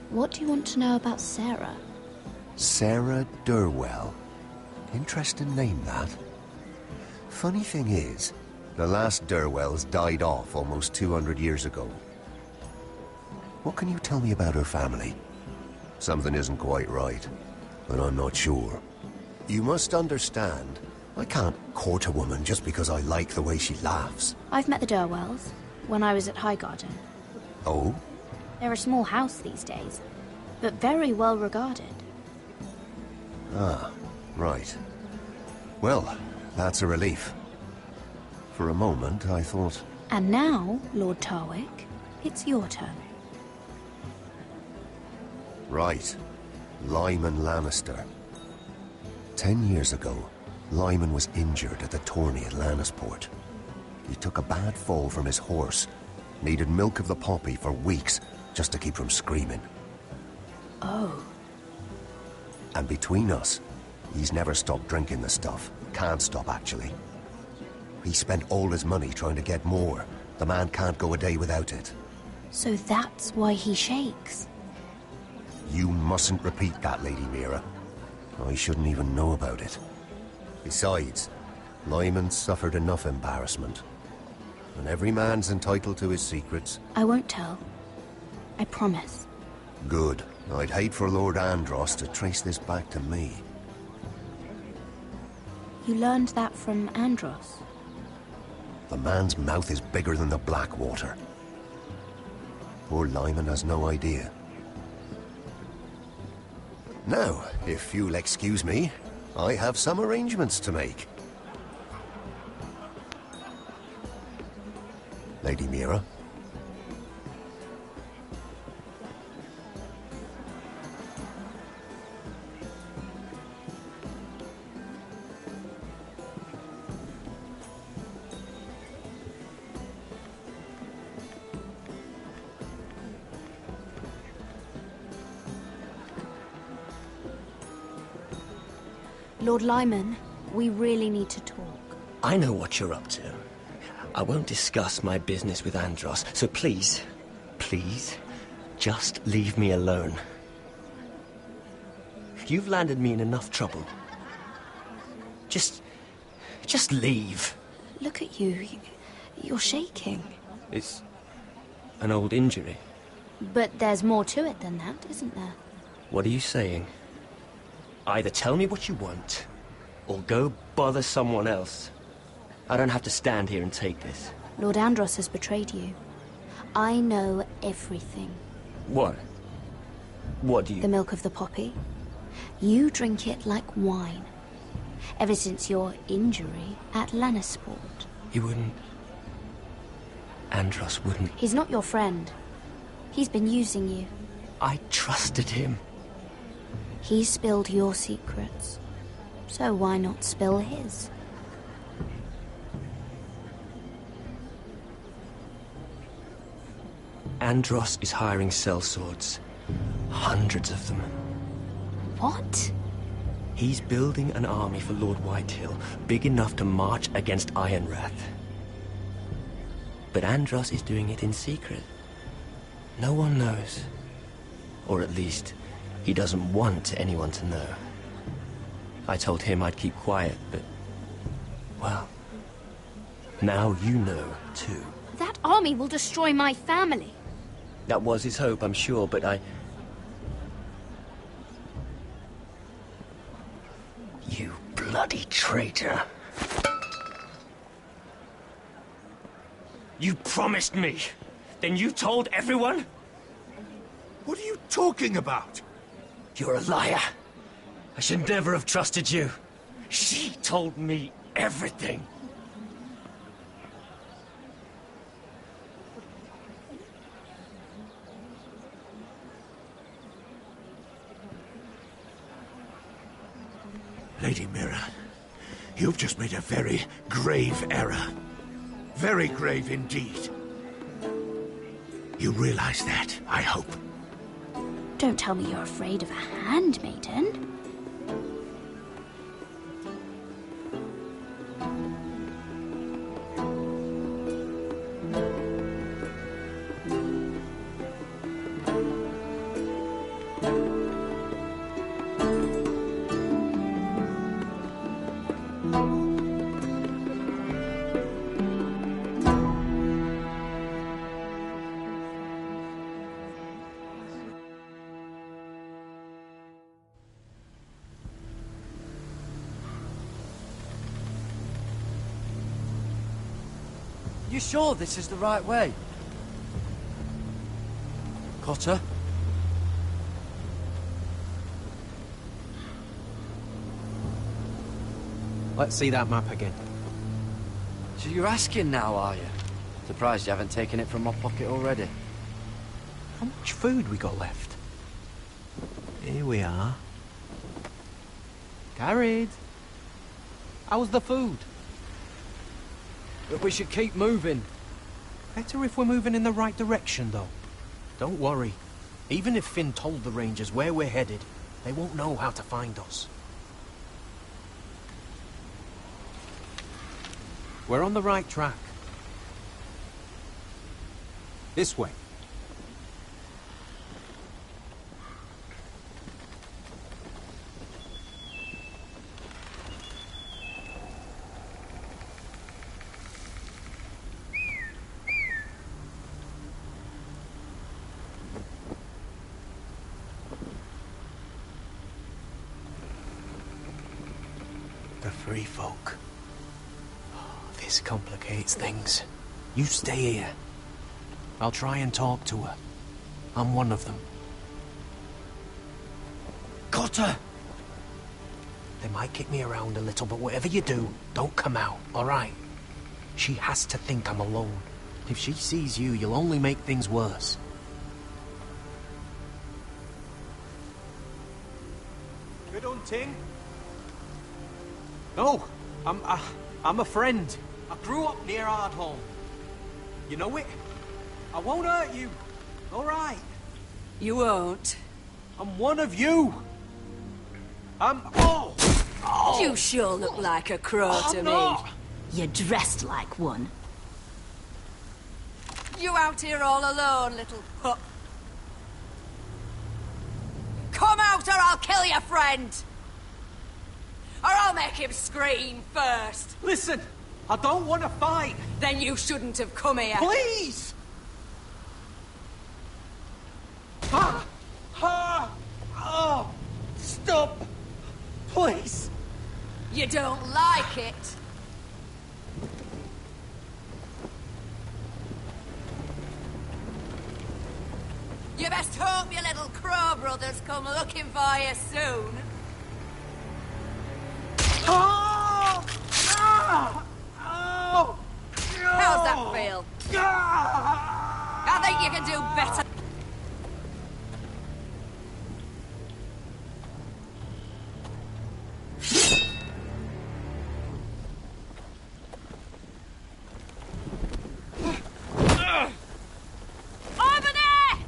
What do you want to know about Sarah? Sarah Durwell. Interesting name, that. Funny thing is, the last Durwells died off almost 200 years ago. What can you tell me about her family? Something isn't quite right, but I'm not sure. You must understand, I can't court a woman just because I like the way she laughs. I've met the Durwells when I was at Highgarden. Oh? They're a small house these days, but very well regarded. Ah, right. Well, that's a relief. For a moment, I thought... And now, Lord Tarwick, it's your turn. Right. Lyman Lannister. 10 years ago, Lyman was injured at the tourney at Lannisport. He took a bad fall from his horse. Needed milk of the poppy for weeks just to keep from screaming. Oh. And between us, he's never stopped drinking the stuff. Can't stop, actually. He spent all his money trying to get more. The man can't go a day without it. So that's why he shakes. You mustn't repeat that, Lady Mira. I shouldn't even know about it. Besides, Lyman suffered enough embarrassment. And every man's entitled to his secrets. I won't tell. I promise. Good. I'd hate for Lord Andros to trace this back to me. You learned that from Andros? The man's mouth is bigger than the Blackwater. Poor Lyman has no idea. Now, if you'll excuse me, I have some arrangements to make. Lady Mira? Lord Lyman, we really need to talk. I know what you're up to. I won't discuss my business with Andros, so please, just leave me alone. You've landed me in enough trouble. Just leave. Look at you. You're shaking. It's an old injury. But there's more to it than that, isn't there? What are you saying? Either tell me what you want, or go bother someone else. I don't have to stand here and take this. Lord Andros has betrayed you. I know everything. What? What do you... The milk of the poppy. You drink it like wine. Ever since your injury at Lannisport. He wouldn't... Andros wouldn't... He's not your friend. He's been using you. I trusted him. He spilled your secrets. So why not spill his? Andros is hiring sellswords. Hundreds of them. What? He's building an army for Lord Whitehill, big enough to march against Ironrath. But Andros is doing it in secret. No one knows. Or at least, he doesn't want anyone to know. I told him I'd keep quiet, but... well... now you know, too. That army will destroy my family. That was his hope, I'm sure, but I... You bloody traitor. You promised me. Then you told everyone? What are you talking about? You're a liar. I should never have trusted you. She told me everything. Lady Mira, you've just made a very grave error. Very grave indeed. You realize that, I hope. Don't tell me you're afraid of a handmaiden. You sure this is the right way? Cotter? Let's see that map again. So you're asking now, are you? Surprised you haven't taken it from my pocket already. How much food we got left? Here we are. Carried. How's the food? But we should keep moving. Better if we're moving in the right direction, though. Don't worry. Even if Finn told the Rangers where we're headed, they won't know how to find us. We're on the right track. This way. The free folk. This complicates things. You stay here. I'll try and talk to her. I'm one of them. Cotter! They might kick me around a little, but whatever you do, don't come out, alright? She has to think I'm alone. If she sees you, you'll only make things worse. Good hunting. No, I'm a friend. I grew up near Ardhall. You know it? I won't hurt you. All right. You won't. I'm one of you. I'm... Oh! Oh! You sure look like a crow to me. not. You're dressed like one. You out here all alone, little pup? Come out or I'll kill your friend! Or I'll make him scream first! Listen, I don't want to fight. Then you shouldn't have come here. Please! Oh, stop! Please! You don't like it? You best hope your little crow brothers come looking for you soon. Oh! Ah! Oh! How's that feel? I think you can do better. Over there!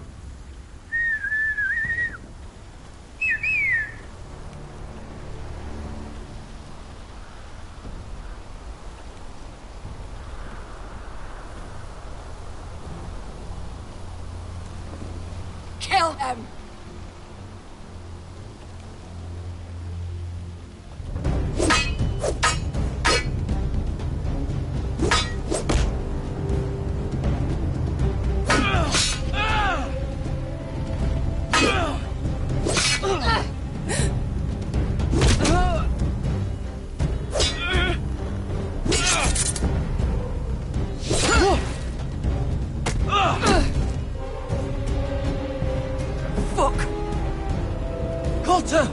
Kill him! Fuck! Cotter!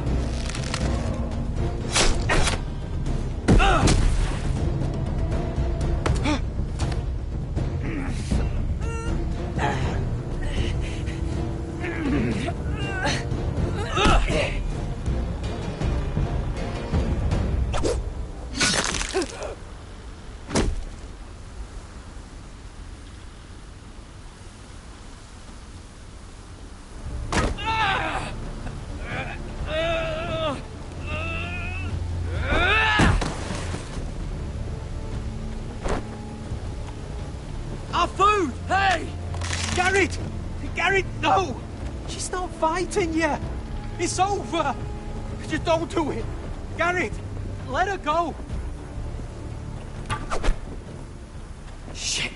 Our food! Hey! Garrett! Garrett, no! She's not fighting yet! It's over! Just don't do it! Garrett! Let her go! Shit!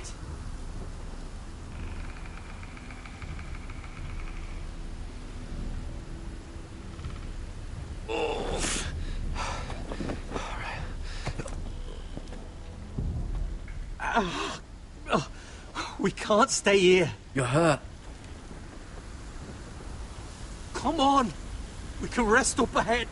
We can't stay here. You're hurt. Come on! We can rest up ahead.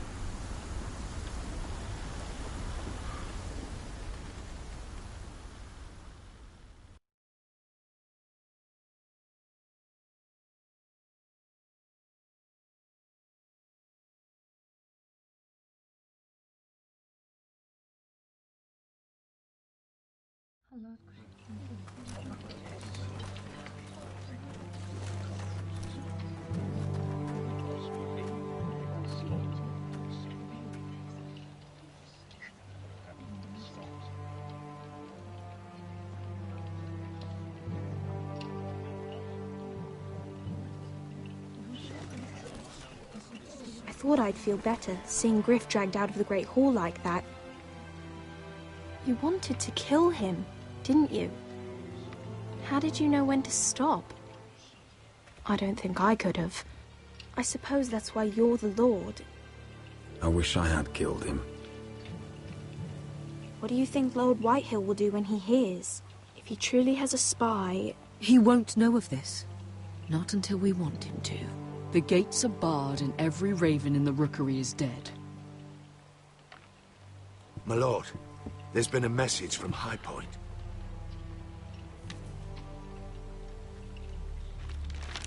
I thought I'd feel better, seeing Griff dragged out of the Great Hall like that. You wanted to kill him, didn't you? How did you know when to stop? I don't think I could have. I suppose that's why you're the Lord. I wish I had killed him. What do you think Lord Whitehill will do when he hears? If he truly has a spy... He won't know of this. Not until we want him to. The gates are barred and every raven in the rookery is dead. My lord, there's been a message from High Point.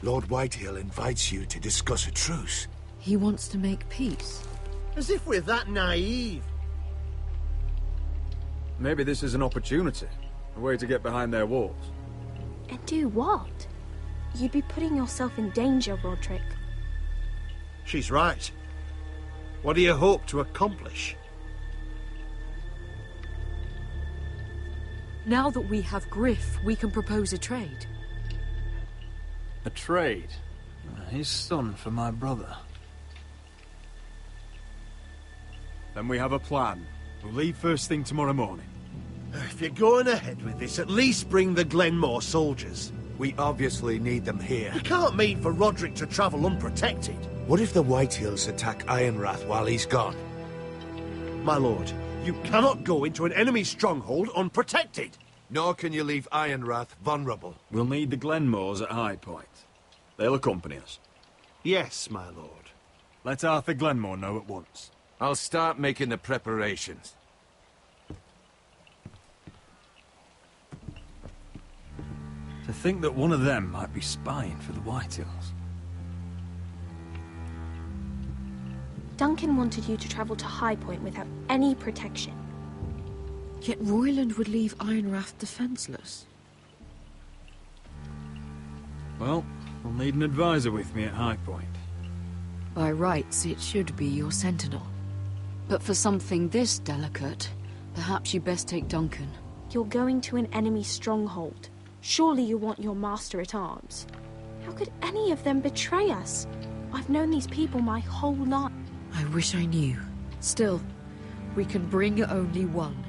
Lord Whitehill invites you to discuss a truce. He wants to make peace. As if we're that naive. Maybe this is an opportunity. A way to get behind their walls. And do what? You'd be putting yourself in danger, Roderick. She's right. What do you hope to accomplish? Now that we have Griff, we can propose a trade. A trade? His son for my brother. Then we have a plan. We'll leave first thing tomorrow morning. If you're going ahead with this, at least bring the Glenmore soldiers. We obviously need them here. You can't mean for Roderick to travel unprotected. What if the Whitehills attack Ironrath while he's gone? My lord, you cannot go into an enemy stronghold unprotected. Nor can you leave Ironrath vulnerable. We'll need the Glenmores at High Point. They'll accompany us. Yes, my lord. Let Arthur Glenmore know at once. I'll start making the preparations. To think that one of them might be spying for the Whitehills. Duncan wanted you to travel to High Point without any protection. Yet Royland would leave Ironrath defenseless. Well, I'll need an advisor with me at High Point. By rights, it should be your sentinel. But for something this delicate, perhaps you best take Duncan. You're going to an enemy stronghold. Surely you want your master-at-arms. How could any of them betray us? I've known these people my whole life. I wish I knew. Still, we can bring only one.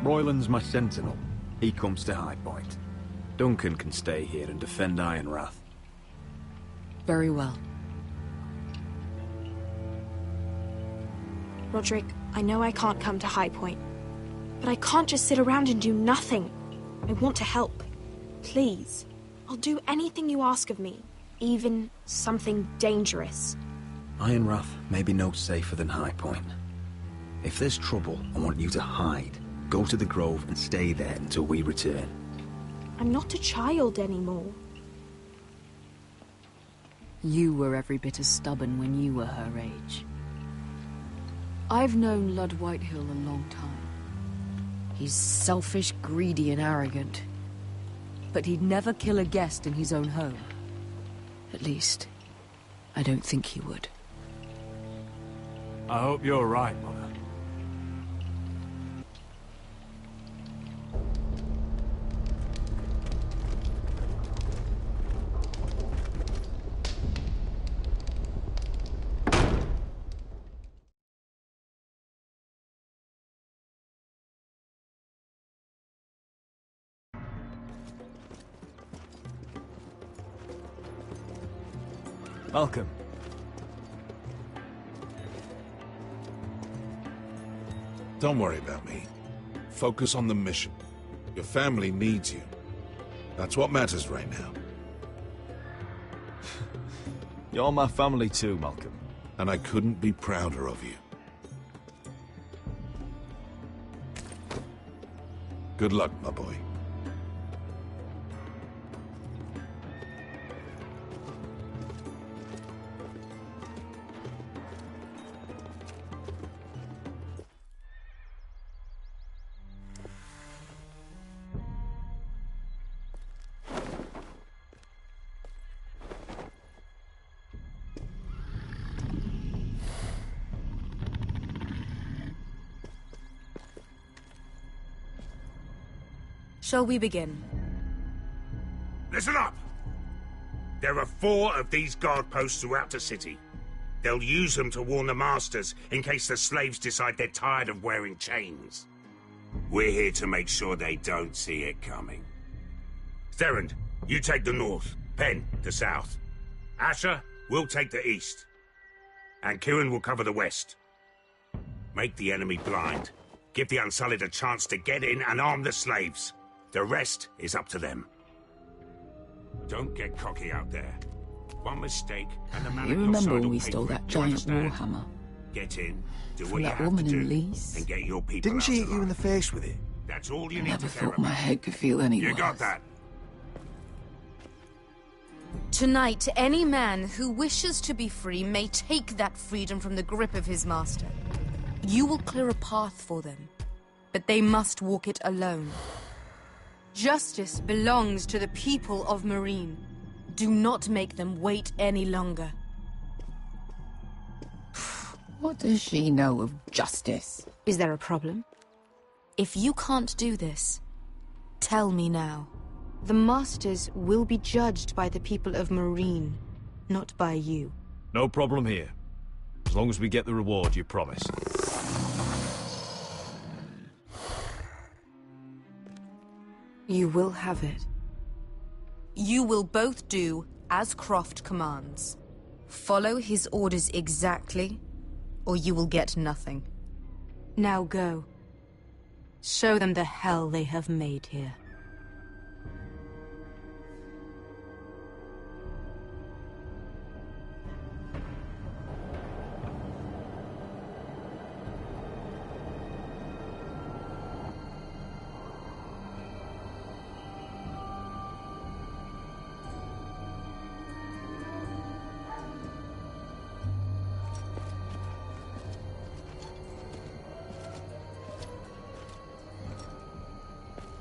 Royland's my sentinel. He comes to High Point. Duncan can stay here and defend Ironrath. Very well. Roderick, I know I can't come to High Point, but I can't just sit around and do nothing. I want to help. Please. I'll do anything you ask of me, even something dangerous. Ironrath may be no safer than High Point. If there's trouble, I want you to hide. Go to the Grove and stay there until we return. I'm not a child anymore. You were every bit as stubborn when you were her age. I've known Lud Whitehill a long time. He's selfish, greedy, and arrogant. But he'd never kill a guest in his own home. At least, I don't think he would. I hope you're right, Mother. Malcolm. Don't worry about me. Focus on the mission. Your family needs you. That's what matters right now. You're my family too, Malcolm. And I couldn't be prouder of you. Good luck, my boy. Shall we begin? Listen up! There are 4 of these guard posts throughout the city. They'll use them to warn the masters in case the slaves decide they're tired of wearing chains. We're here to make sure they don't see it coming. Therend, you take the north. Penn, the south. Asher, we'll take the east. And Kieran will cover the west. Make the enemy blind. Give the Unsullied a chance to get in and arm the slaves. The rest is up to them. Don't get cocky out there. One mistake and the man You at your remember side when will we pay stole for that it. You giant understand? warhammer? Get in, do From what you that have woman to in do, Lease? and get your people Didn't she out hit you in the alive. face with it? That's all you I need never to care thought my about. head could feel any You worse. got that? Tonight, any man who wishes to be free may take that freedom from the grip of his master. You will clear a path for them, but they must walk it alone. Justice belongs to the people of Marine. Do not make them wait any longer. What does she know of justice? Is there a problem? If you can't do this, Tell me now. The Masters will be judged by the people of Marine, not by you. No problem here. As long as we get the reward you promised. You will have it. You will both do as Croft commands. Follow his orders exactly, or you will get nothing. Now go. Show them the hell they have made here.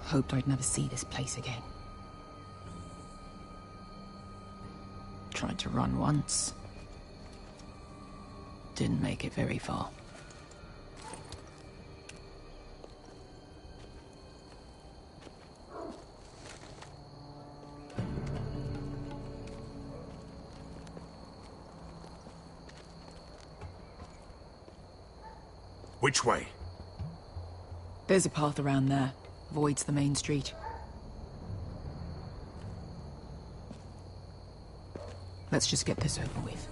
Hoped I'd never see this place again. Tried to run once. Didn't make it very far. Which way? There's a path around there. Avoids the main street. Let's just get this over with.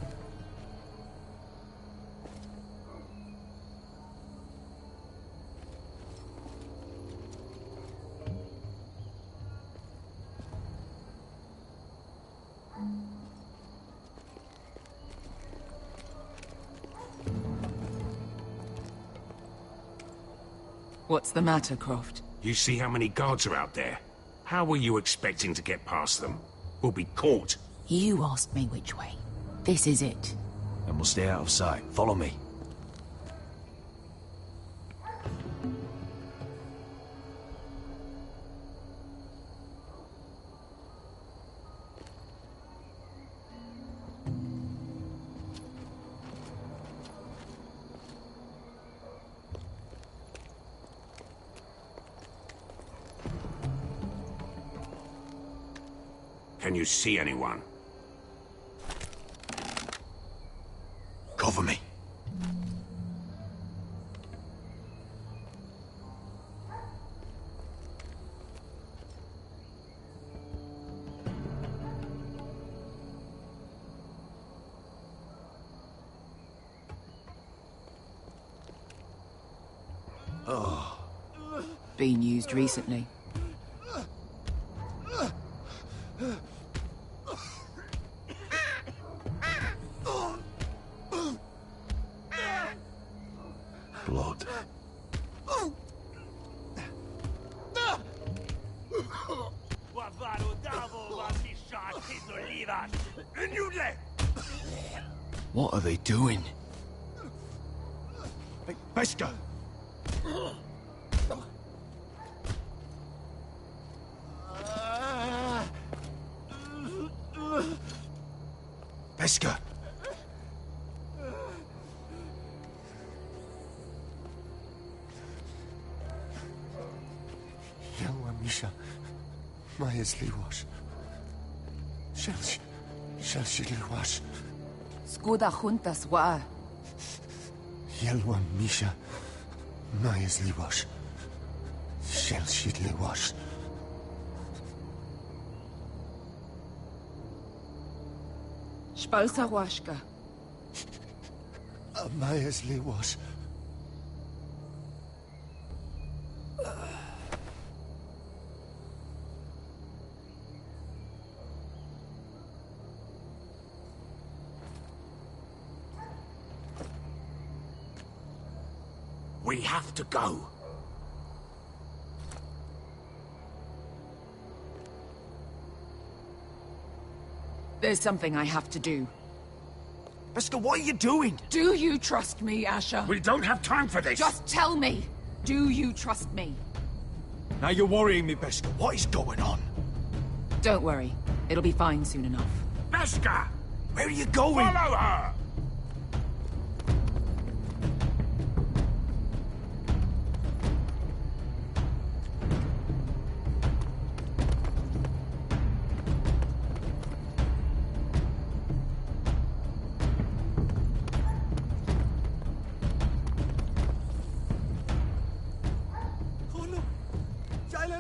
What's the matter, Croft? You see how many guards are out there? How were you expecting to get past them? We'll be caught. You asked me which way. This is it. And we'll stay out of sight. Follow me. Can you see anyone? Cover me. Oh. Been used recently. Blood. What are they doing? Hey, Pesca! Pesca! Yelwa Misha, YsW Sweaty. Shelshi Wash. Skuda juntas wa. Yelwa Misha, YsW Sweaty. Shelshi Wash. Spalsa washka. YsW Sweaty. We have to go. There's something I have to do. Pesca, what are you doing? Do you trust me, Asher? We don't have time for this. Just tell me. Do you trust me? Now you're worrying me, Pesca. What is going on? Don't worry. It'll be fine soon enough. Pesca! Where are you going? Follow her!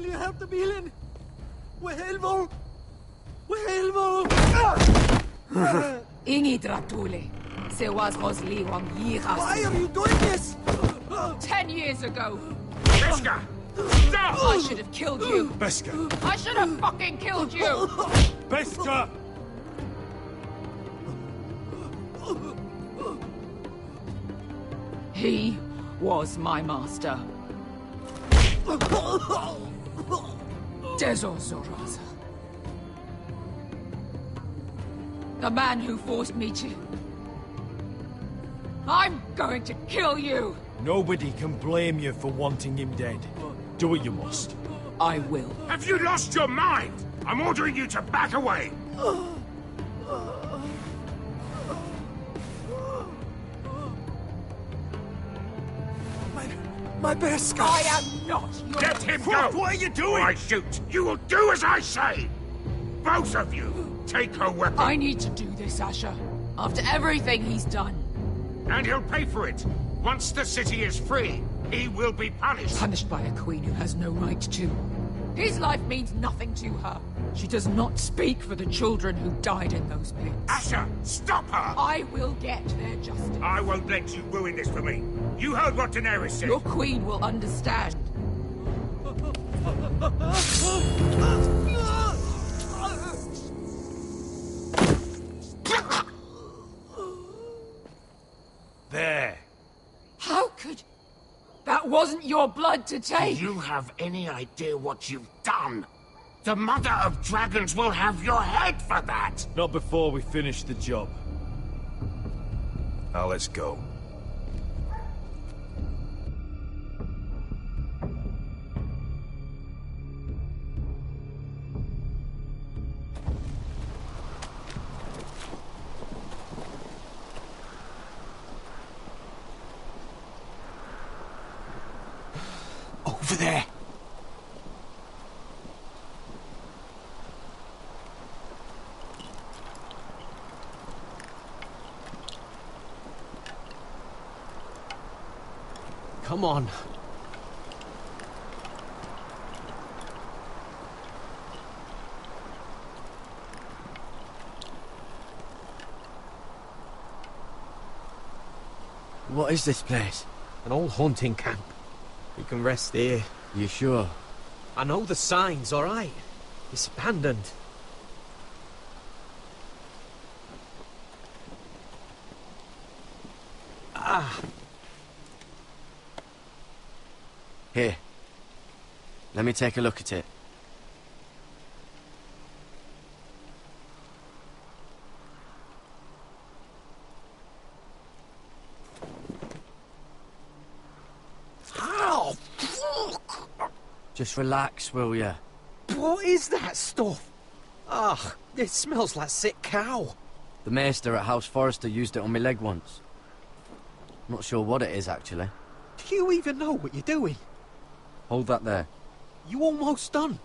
Will you help the Beelin? Wehelvo! Wehelvo! Ingi Dratule. Se was Rosli Wang Yiras. Why are you doing this? 10 years ago. Beska! Stop! I should have killed you. Beska! I should have fucking killed you. Beska! He was my master. Dezo Zoraza. The man who forced me to... I'm going to kill you! Nobody can blame you for wanting him dead. Do what you must. I will. Have you lost your mind? I'm ordering you to back away! My best guy. I am not your... Let him go! What are you doing? I shoot! You will do as I say! Both of you, take her weapon. I need to do this, Asher. After everything he's done. And he'll pay for it. Once the city is free, he will be punished. Punished by a queen who has no right to. His life means nothing to her. She does not speak for the children who died in those pits. Asher, stop her! I will get their justice. I won't let you ruin this for me. You heard what Daenerys said. Your queen will understand. There. How could... That wasn't your blood to take! Do you have any idea what you've done? The Mother of Dragons will have your head for that! Not before we finish the job. Now let's go. Over there. Come on. What is this place? An old hunting camp. You can rest here. You sure? I know the signs, all right. It's abandoned. Ah. Here. Let me take a look at it. Ow! Fuck! Just relax, will ya? What is that stuff? Ah, it smells like sick cow. The maester at House Forrester used it on my leg once. Not sure what it is, actually. Do you even know what you're doing? Hold that there. You almost done.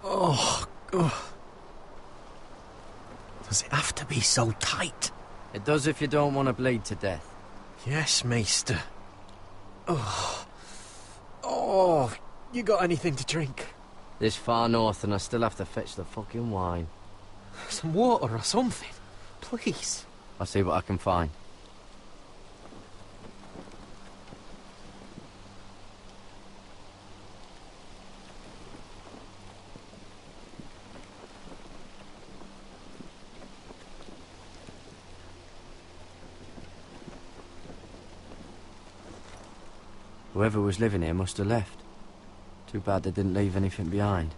Oh, God. Does it have to be so tight? It does if you don't want to bleed to death. Yes, Maester. Oh. Oh, you got anything to drink? This far north and I still have to fetch the fucking wine. Some water or something, please. I'll see what I can find. Whoever was living here must have left. Too bad they didn't leave anything behind.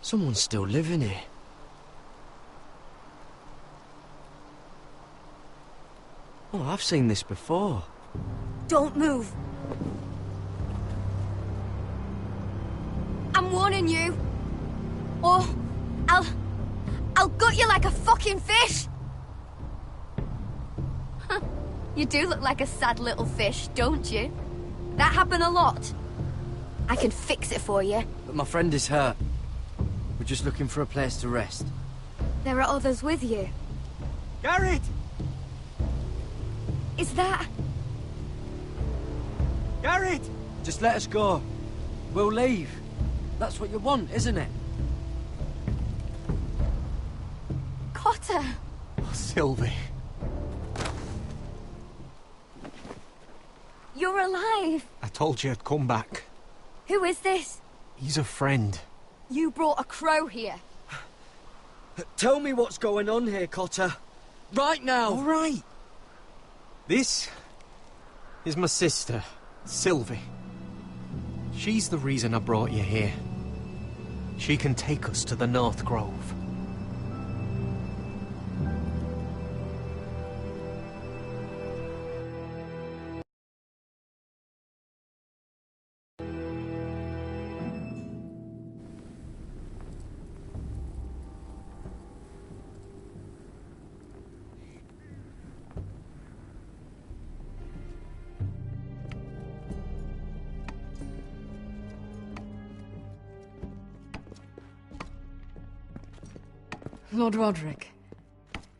Someone's still living here. Oh, I've seen this before. Don't move. I'm I'm warning you. Or I'll gut you like a fucking fish. You do look like a sad little fish, don't you? That happen a lot. I can fix it for you. But my friend is hurt. We're just looking for a place to rest. There are others with you. Garrett! Is that... Garrett! Just let us go. We'll leave. That's what you want, isn't it? Cotter! Oh, Sylvie. You're alive! I told you I'd come back. Who is this? He's a friend. You brought a crow here. Tell me what's going on here, Cotter. Right now! All right. This is my sister, Sylvie. She's the reason I brought you here. She can take us to the North Grove. Lord Roderick,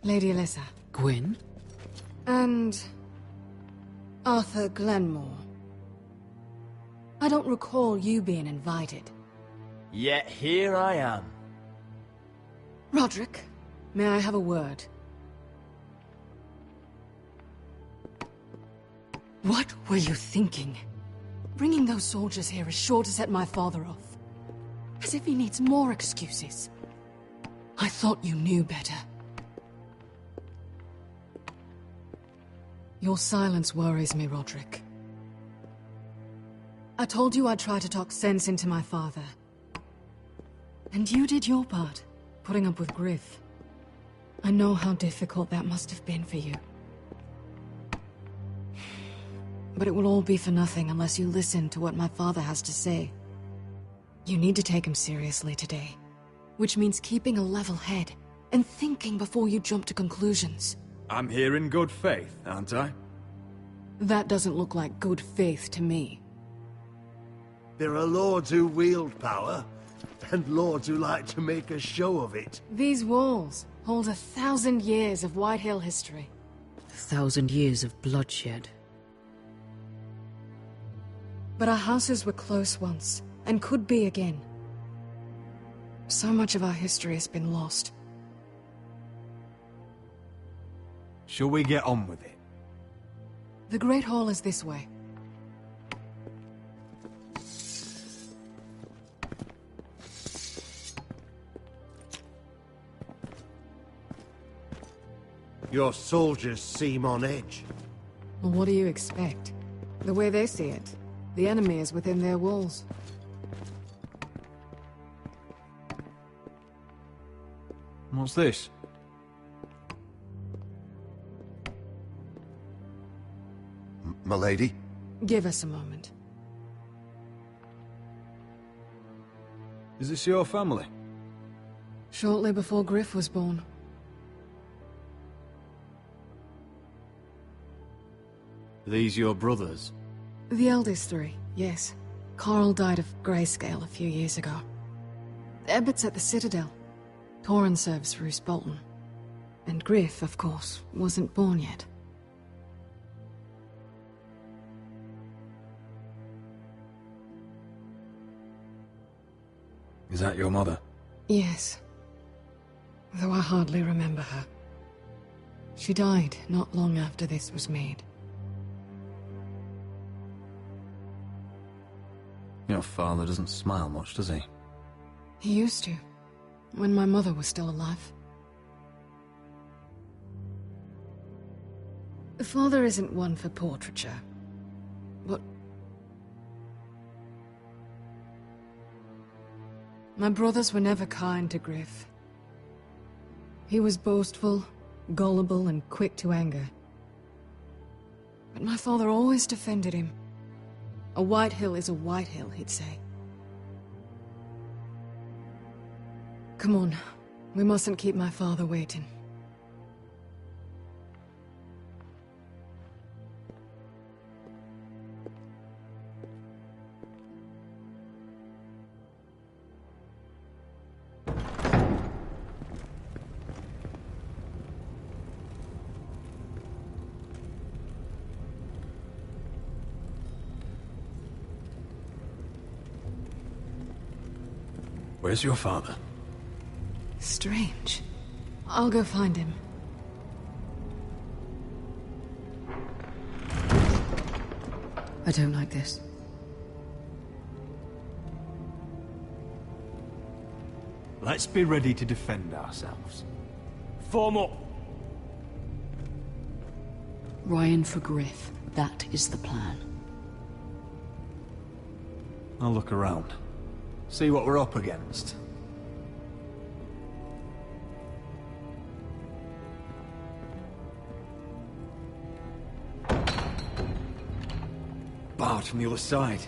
Lady Alyssa. Gwyn? And... Arthur Glenmore. I don't recall you being invited. Yet here I am. Roderick, may I have a word? What were you thinking? Bringing those soldiers here is sure to set my father off. As if he needs more excuses. I thought you knew better. Your silence worries me, Roderick. I told you I'd try to talk sense into my father. And you did your part, putting up with Griff. I know how difficult that must have been for you. But it will all be for nothing unless you listen to what my father has to say. You need to take him seriously today. Which means keeping a level head, and thinking before you jump to conclusions. I'm here in good faith, aren't I? That doesn't look like good faith to me. There are lords who wield power, and lords who like to make a show of it. These walls hold 1,000 years of Whitehill history. 1,000 years of bloodshed. But our houses were close once, and could be again. So much of our history has been lost. Shall we get on with it? The Great Hall is this way. Your soldiers seem on edge. Well, what do you expect? The way they see it, the enemy is within their walls. What's this? Milady? Give us a moment. Is this your family? Shortly before Griff was born. These your brothers? The eldest three, yes. Carl died of grayscale a few years ago. Ebbett's at the Citadel. Torrin serves Roose Bolton. And Griff, of course, wasn't born yet. Is that your mother? Yes. Though I hardly remember her. She died not long after this was made. Your father doesn't smile much, does he? He used to, when my mother was still alive. Father isn't one for portraiture, but... My brothers were never kind to Griff. He was boastful, gullible, and quick to anger. But my father always defended him. A Whitehill is a Whitehill, he'd say. Come on. We mustn't keep my father waiting. Where's your father? Strange. I'll go find him. I don't like this. Let's be ready to defend ourselves. Form up! Ryan for Griff. That is the plan. I'll look around. See what we're up against. Barred from the other side.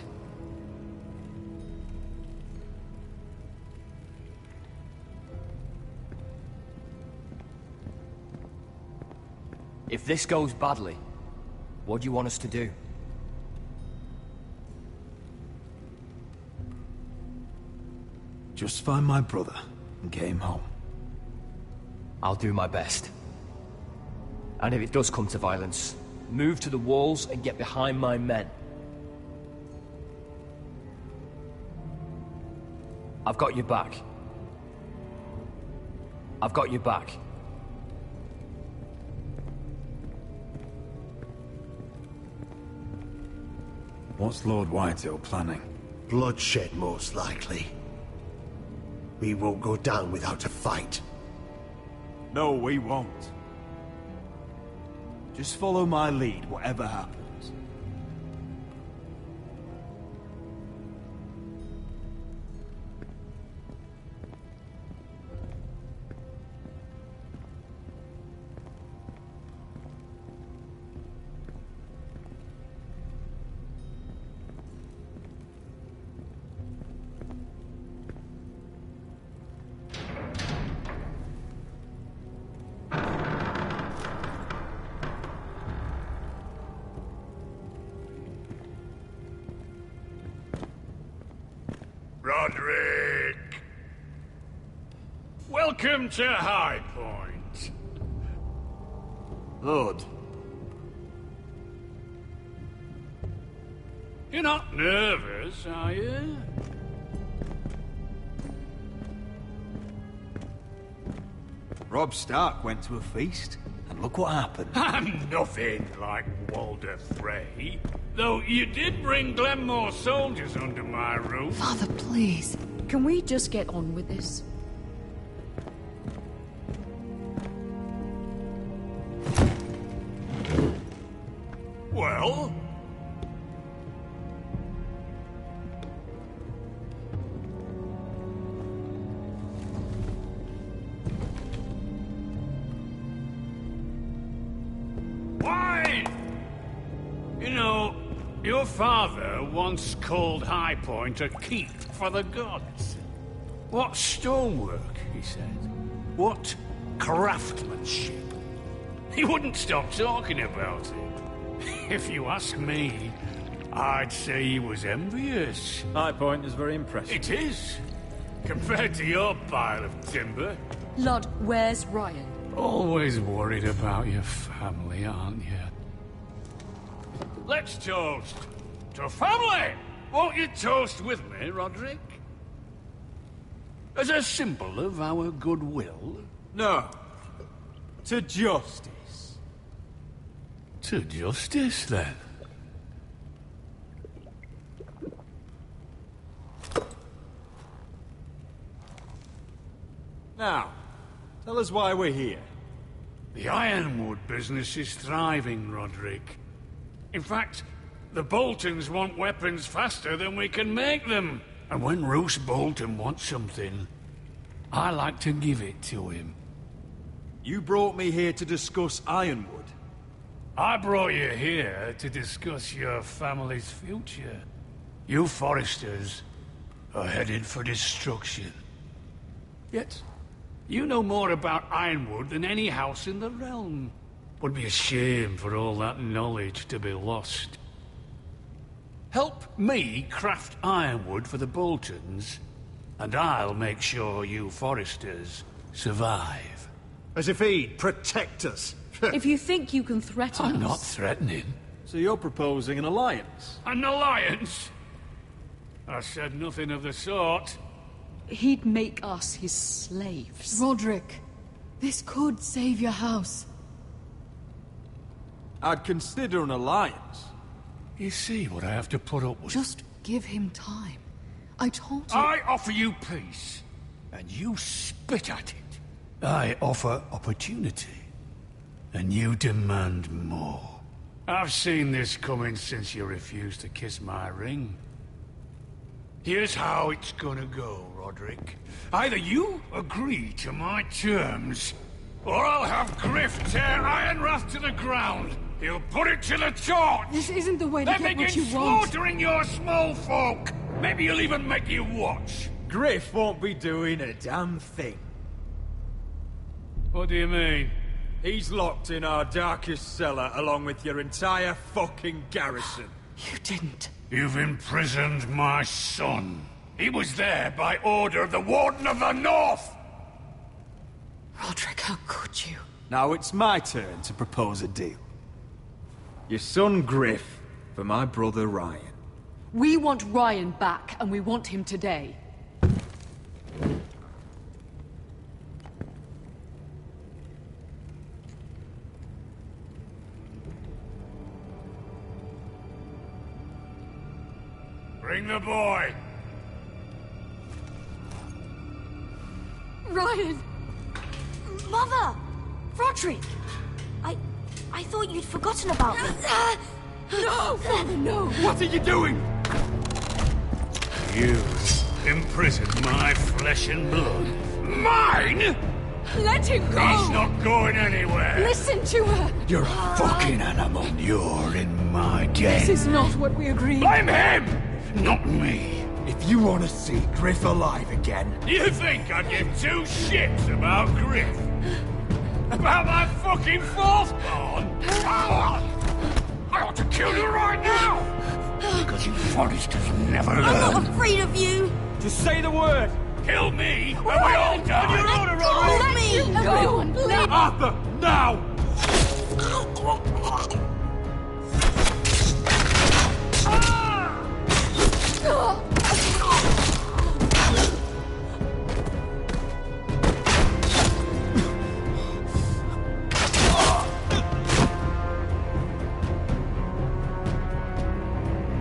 If this goes badly, what do you want us to do? Just find my brother and get him home. I'll do my best. And if it does come to violence, move to the walls and get behind my men. I've got your back. I've got your back. What's Lord Whitehill planning? Bloodshed, most likely. We won't go down without a fight. No, we won't. Just follow my lead, whatever happens. Roderick! Welcome to High Point. Lord. You're not nervous, are you? Robb Stark went to a feast, and look what happened. I'm nothing like Walder Frey. Though you did bring Glenmore soldiers under my roof. Father, please. Can we just get on with this? Well? Why? You know, your father once called High Point a keep for the gods. What stonework, he said. What craftsmanship. He wouldn't stop talking about it. If you ask me, I'd say he was envious. High Point is very impressive. It is. Compared to your pile of timber. Lud, where's Ryan? Always worried about your family, aren't you? Let's toast to family! Won't you toast with me, Roderick? As a symbol of our goodwill? No. To justice. To justice, then. Now, tell us why we're here. The ironwood business is thriving, Roderick. In fact, the Boltons want weapons faster than we can make them. And when Roose Bolton wants something, I like to give it to him. You brought me here to discuss Ironwood. I brought you here to discuss your family's future. You Foresters are headed for destruction. Yet, you know more about Ironwood than any house in the realm. Would be a shame for all that knowledge to be lost. Help me craft ironwood for the Boltons, and I'll make sure you Foresters survive. As if he'd protect us. If you think you can threaten us... I'm not threatening. So you're proposing an alliance? An alliance? I said nothing of the sort. He'd make us his slaves. Roderick, this could save your house. I'd consider an alliance. You see what I have to put up with? Just give him time. I told you... I offer you peace, and you spit at it. I offer opportunity, and you demand more. I've seen this coming since you refused to kiss my ring. Here's how it's gonna go, Roderick. Either you agree to my terms, or I'll have Griff tear Ironrath to the ground. He'll put it to the torch! This isn't the way to get what you begin want. slaughtering your small folk! Maybe he'll even make you watch. Griff won't be doing a damn thing. What do you mean? He's locked in our darkest cellar along with your entire fucking garrison. You didn't. You've imprisoned my son. He was there by order of the Warden of the North! Roderick, how could you? Now it's my turn to propose a deal. Your son Griff for my brother Ryan. We want Ryan back, and we want him today. Bring the boy! Ryan! Mother! Roderick! I thought you'd forgotten about me. No! Father, no! What are you doing? You imprisoned my flesh and blood. Mine?! Let him go! He's not going anywhere! Listen to her! You're a fucking animal. You're in my den. This is not what we agreed. Blame him! Not me. If you want to see Griff alive again... You think I'd give two shits about Griff? About my fucking fourthborn? I ought to kill you right now! Because you Foresters never learn. I'm not afraid of you. Just say the word. Kill me, and we all die! Your order, Roderick! Let me go! Everyone, please! Arthur, now!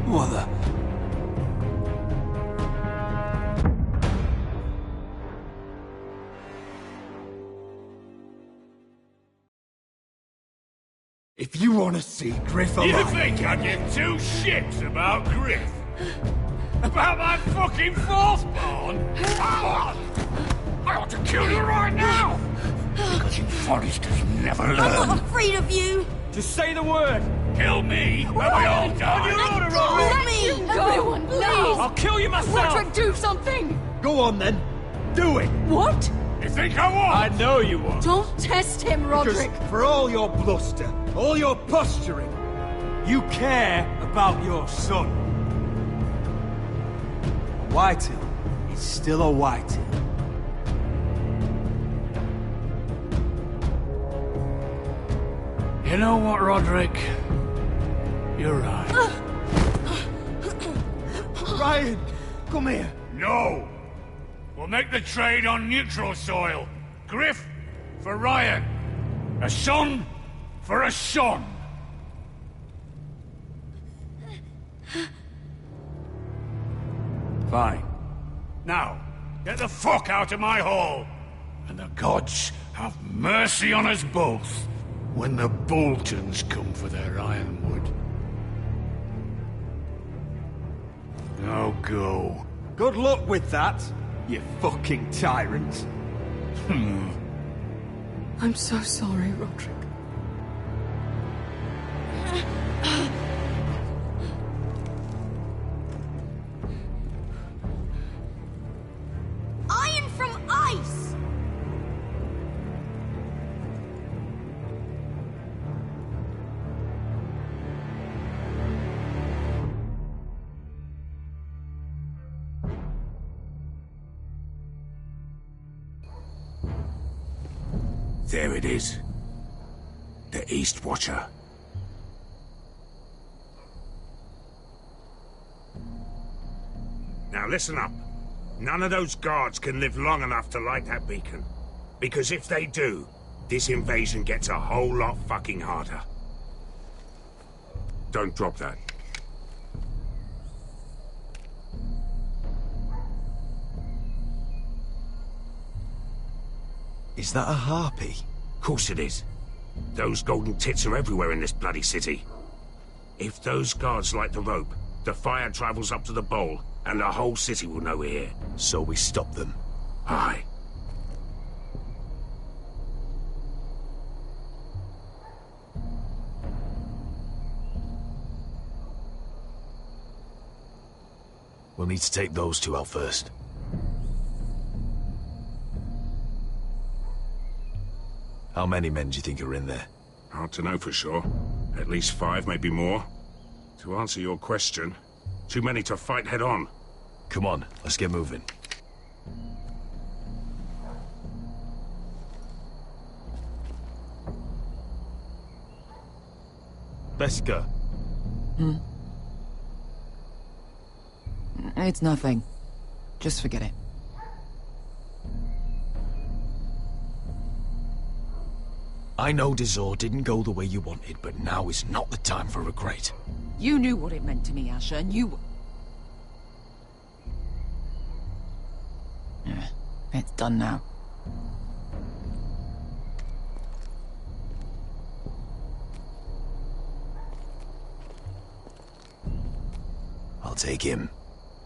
Mother. If you want to see Griff alive... You think I'd give two shits about Griff? About my fucking fourthborn? I ought to kill you right now! Because you Foresters never learn. I'm not afraid of you. Just say the word. Kill me, and we all die! Your order, Let me Everyone, please! I'll kill you myself! Roderick, do something! Go on then. Do it. What? You think I won't? I know you won't. Don't test him, Roderick! Because for all your bluster, all your posturing, you care about your son. A Whitehill is still a Whitehill. You know what, Roderick? You're right. Ryan, come here. No! We'll make the trade on neutral soil. Griff for Ryan. A son for a son. Fine. Now, get the fuck out of my hall. And the gods have mercy on us both when the Boltons come for their ironwood. Now go. Good luck with that, you fucking tyrant. I'm so sorry, Roderick. Iron from ice! There it is. The East Watcher. Now listen up. None of those guards can live long enough to light that beacon. Because if they do, this invasion gets a whole lot fucking harder. Don't drop that. Is that a harpy? Course it is. Those golden tits are everywhere in this bloody city. If those guards light the rope, the fire travels up to the bowl, and the whole city will know we're here. So we stop them? Aye. We'll need to take those two out first. How many men do you think are in there? Hard to know for sure. At least 5, maybe more. To answer your question, too many to fight head on. Come on, let's get moving. Beska. It's nothing. Just forget it. I know Dazor didn't go the way you wanted, but now is not the time for regret. You knew what it meant to me, Asher, and you... Yeah, it's done now. I'll take him.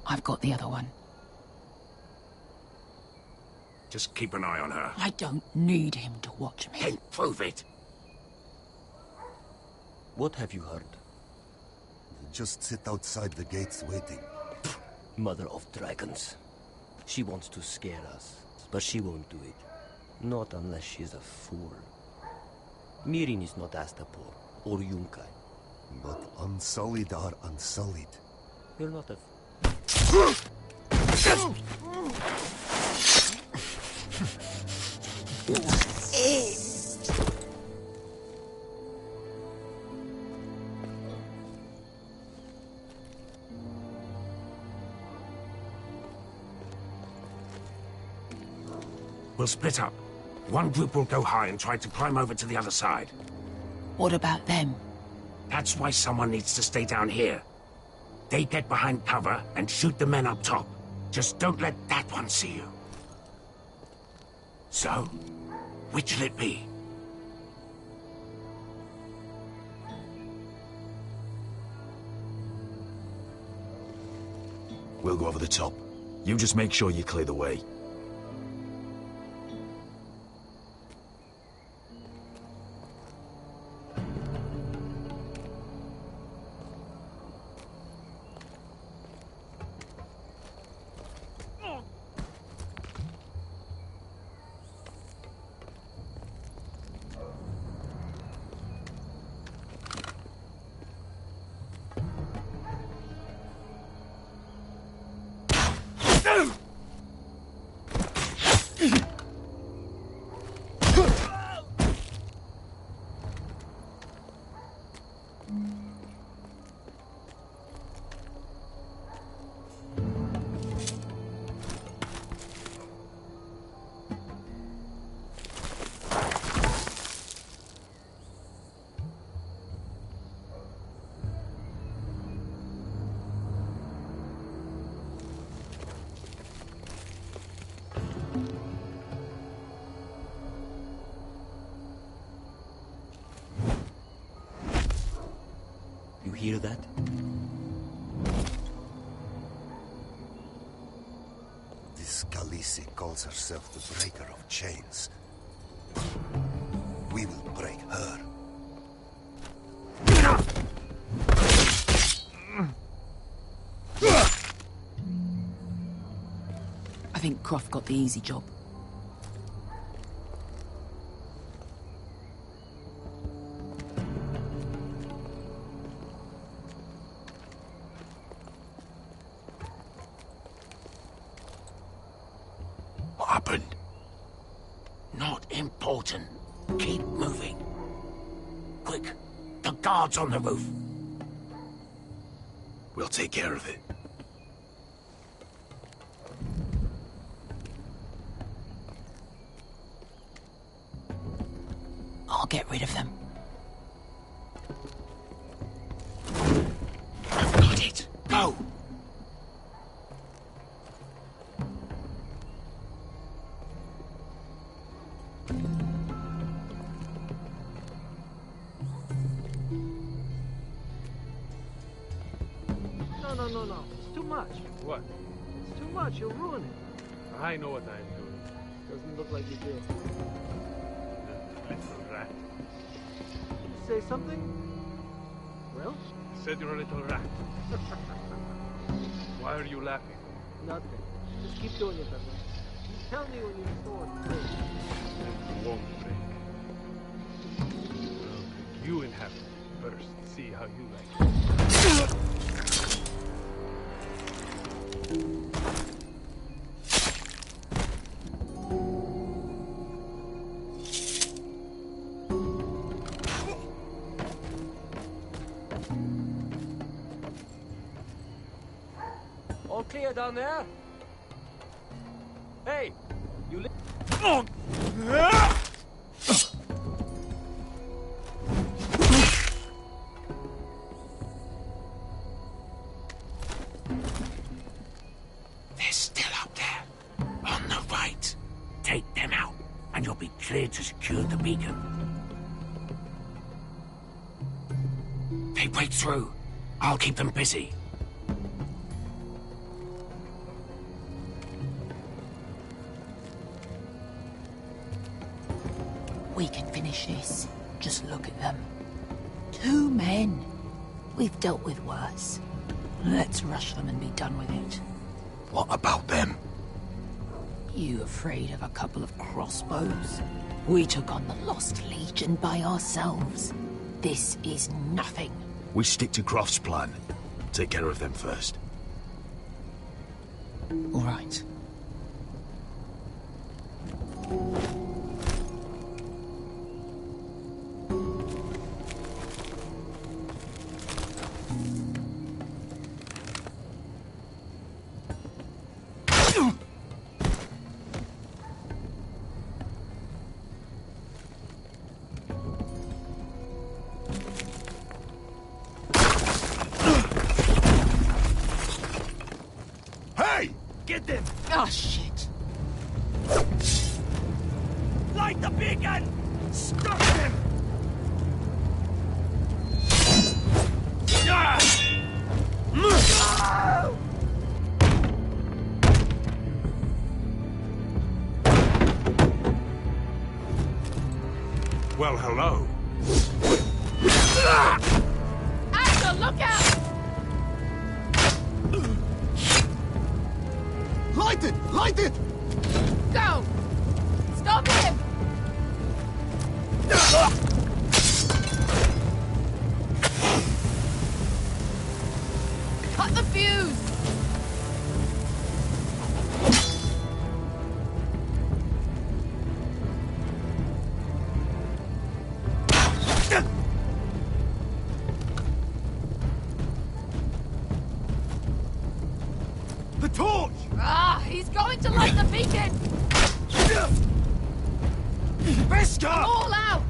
I've got the other one. Just keep an eye on her. I don't need him to watch me. Then prove it. What have you heard? Just sit outside the gates waiting. Mother of dragons. She wants to scare us, but she won't do it. Not unless she's a fool. Mirin is not Astapor or Yunkai. But unsullied are unsullied. You're not a... We'll split up. One group will go high and try to climb over to the other side. What about them? That's why someone needs to stay down here. They get behind cover and shoot the men up top. Just don't let that one see you. So, which'll it be? We'll go over the top. You just make sure you clear the way. You hear that? This Khaleesi calls herself the breaker of chains. We will break her. I think Croft got the easy job. Not important. Keep moving. Quick, the guard's on the roof. We'll take care of it. I'll get rid of them. I've got it. Go! No. It's too much. What? It's too much. You'll ruin it. I know what I'm doing. Doesn't look like you do. The little rat. Say something? Well? Said you're a little rat. Why are you laughing? Nothing. Just keep doing it that way. Tell me when your sword breaks. It won't break. Well, you inhabit it first. See how you like it. All clear down there? Hey, you li- They're still up there. On the right. Take them out, and you'll be cleared to secure the beacon. They break through. I'll keep them busy. We can finish this. Just look at them. 2 men. We've dealt with worse. Let's rush them and be done with it. What about them? You afraid of a couple of crossbows? We took on the Lost Legion by ourselves. This is nothing. We stick to Croft's plan. Take care of them first. All right. Get them! Ah, shit. Light the beacon! Stop them! Well, hello. Axel, look out! Light it! Light it! Go! Stop him! Cut the fuse! The torch! Ah, he's going to light the beacon! Beskar! All out!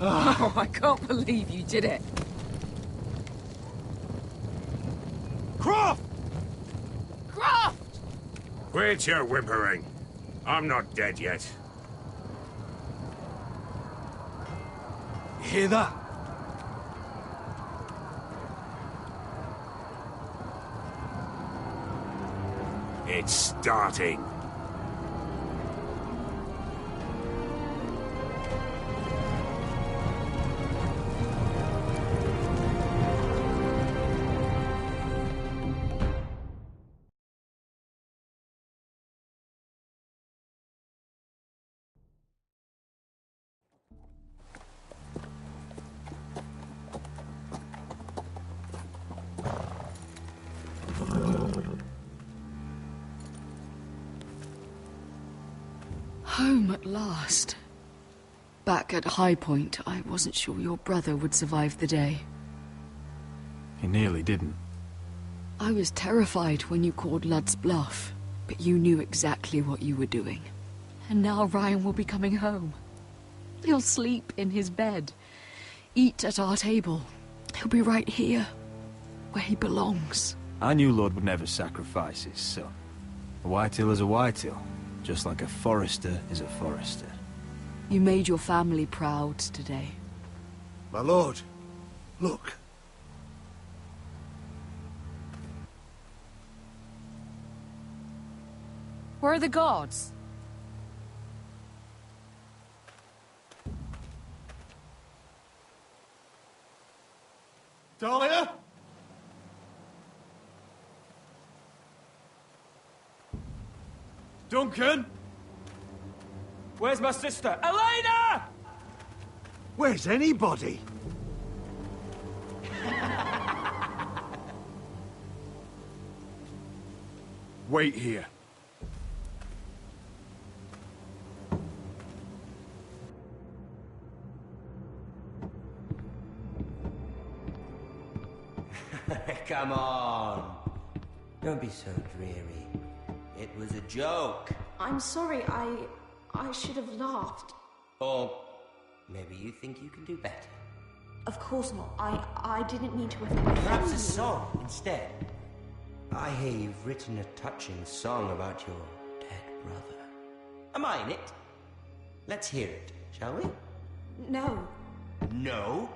Oh, I can't believe you did it. Croft! Croft! Quit your whimpering. I'm not dead yet. You hear that? It's starting. Home at last. Back at High Point, I wasn't sure your brother would survive the day. He nearly didn't. I was terrified when you called Ludd's bluff, but you knew exactly what you were doing. And now Ryan will be coming home. He'll sleep in his bed, eat at our table. He'll be right here, where he belongs. I knew Lord would never sacrifice his son. A Whitehill is a Whitehill, just like a Forester is a Forester. You made your family proud today. My lord, look. Where are the guards? Dahlia? Duncan? Where's my sister? Elena! Where's anybody? Wait here. Come on. Don't be so dreary. It was a joke. I'm sorry, I should have laughed. Or maybe you think you can do better. Of course not. I didn't mean to offend you. Perhaps a song instead. I hear you've written a touching song about your dead brother. Am I in it? Let's hear it, shall we? No, No?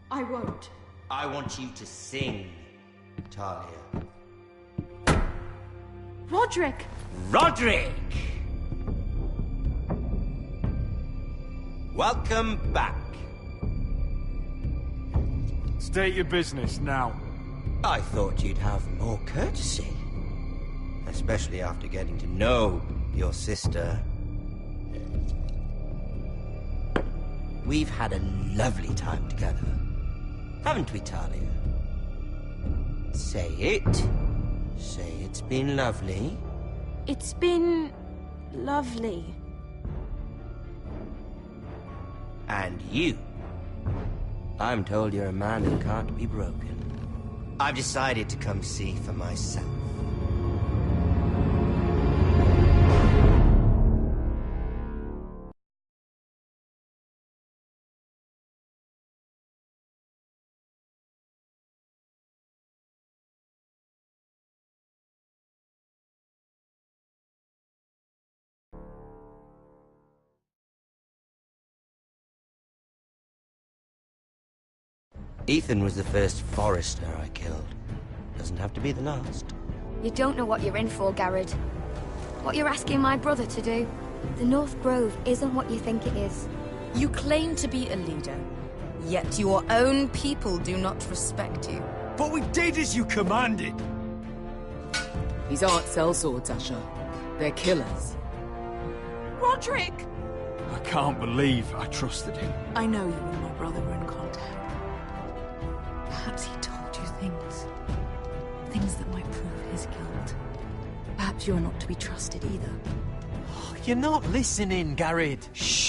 I won't. I want you to sing, Talia. Roderick! Roderick! Welcome back. State your business now. I thought you'd have more courtesy. Especially after getting to know your sister. We've had a lovely time together. Haven't we, Talia? Say it. Say it's been lovely. It's been lovely. And you. I'm told you're a man who can't be broken. I've decided to come see for myself. Ethan was the first Forester I killed. Doesn't have to be the last. You don't know what you're in for, Garrett. What you're asking my brother to do. The North Grove isn't what you think it is. You claim to be a leader, yet your own people do not respect you. But we did as you commanded. These aren't sellswords, Asher. They're killers. Roderick! I can't believe I trusted him. I know you and my brother were in contact. Perhaps he told you things. Things that might prove his guilt. Perhaps you're not to be trusted either. You're not listening, Garrett. Shh!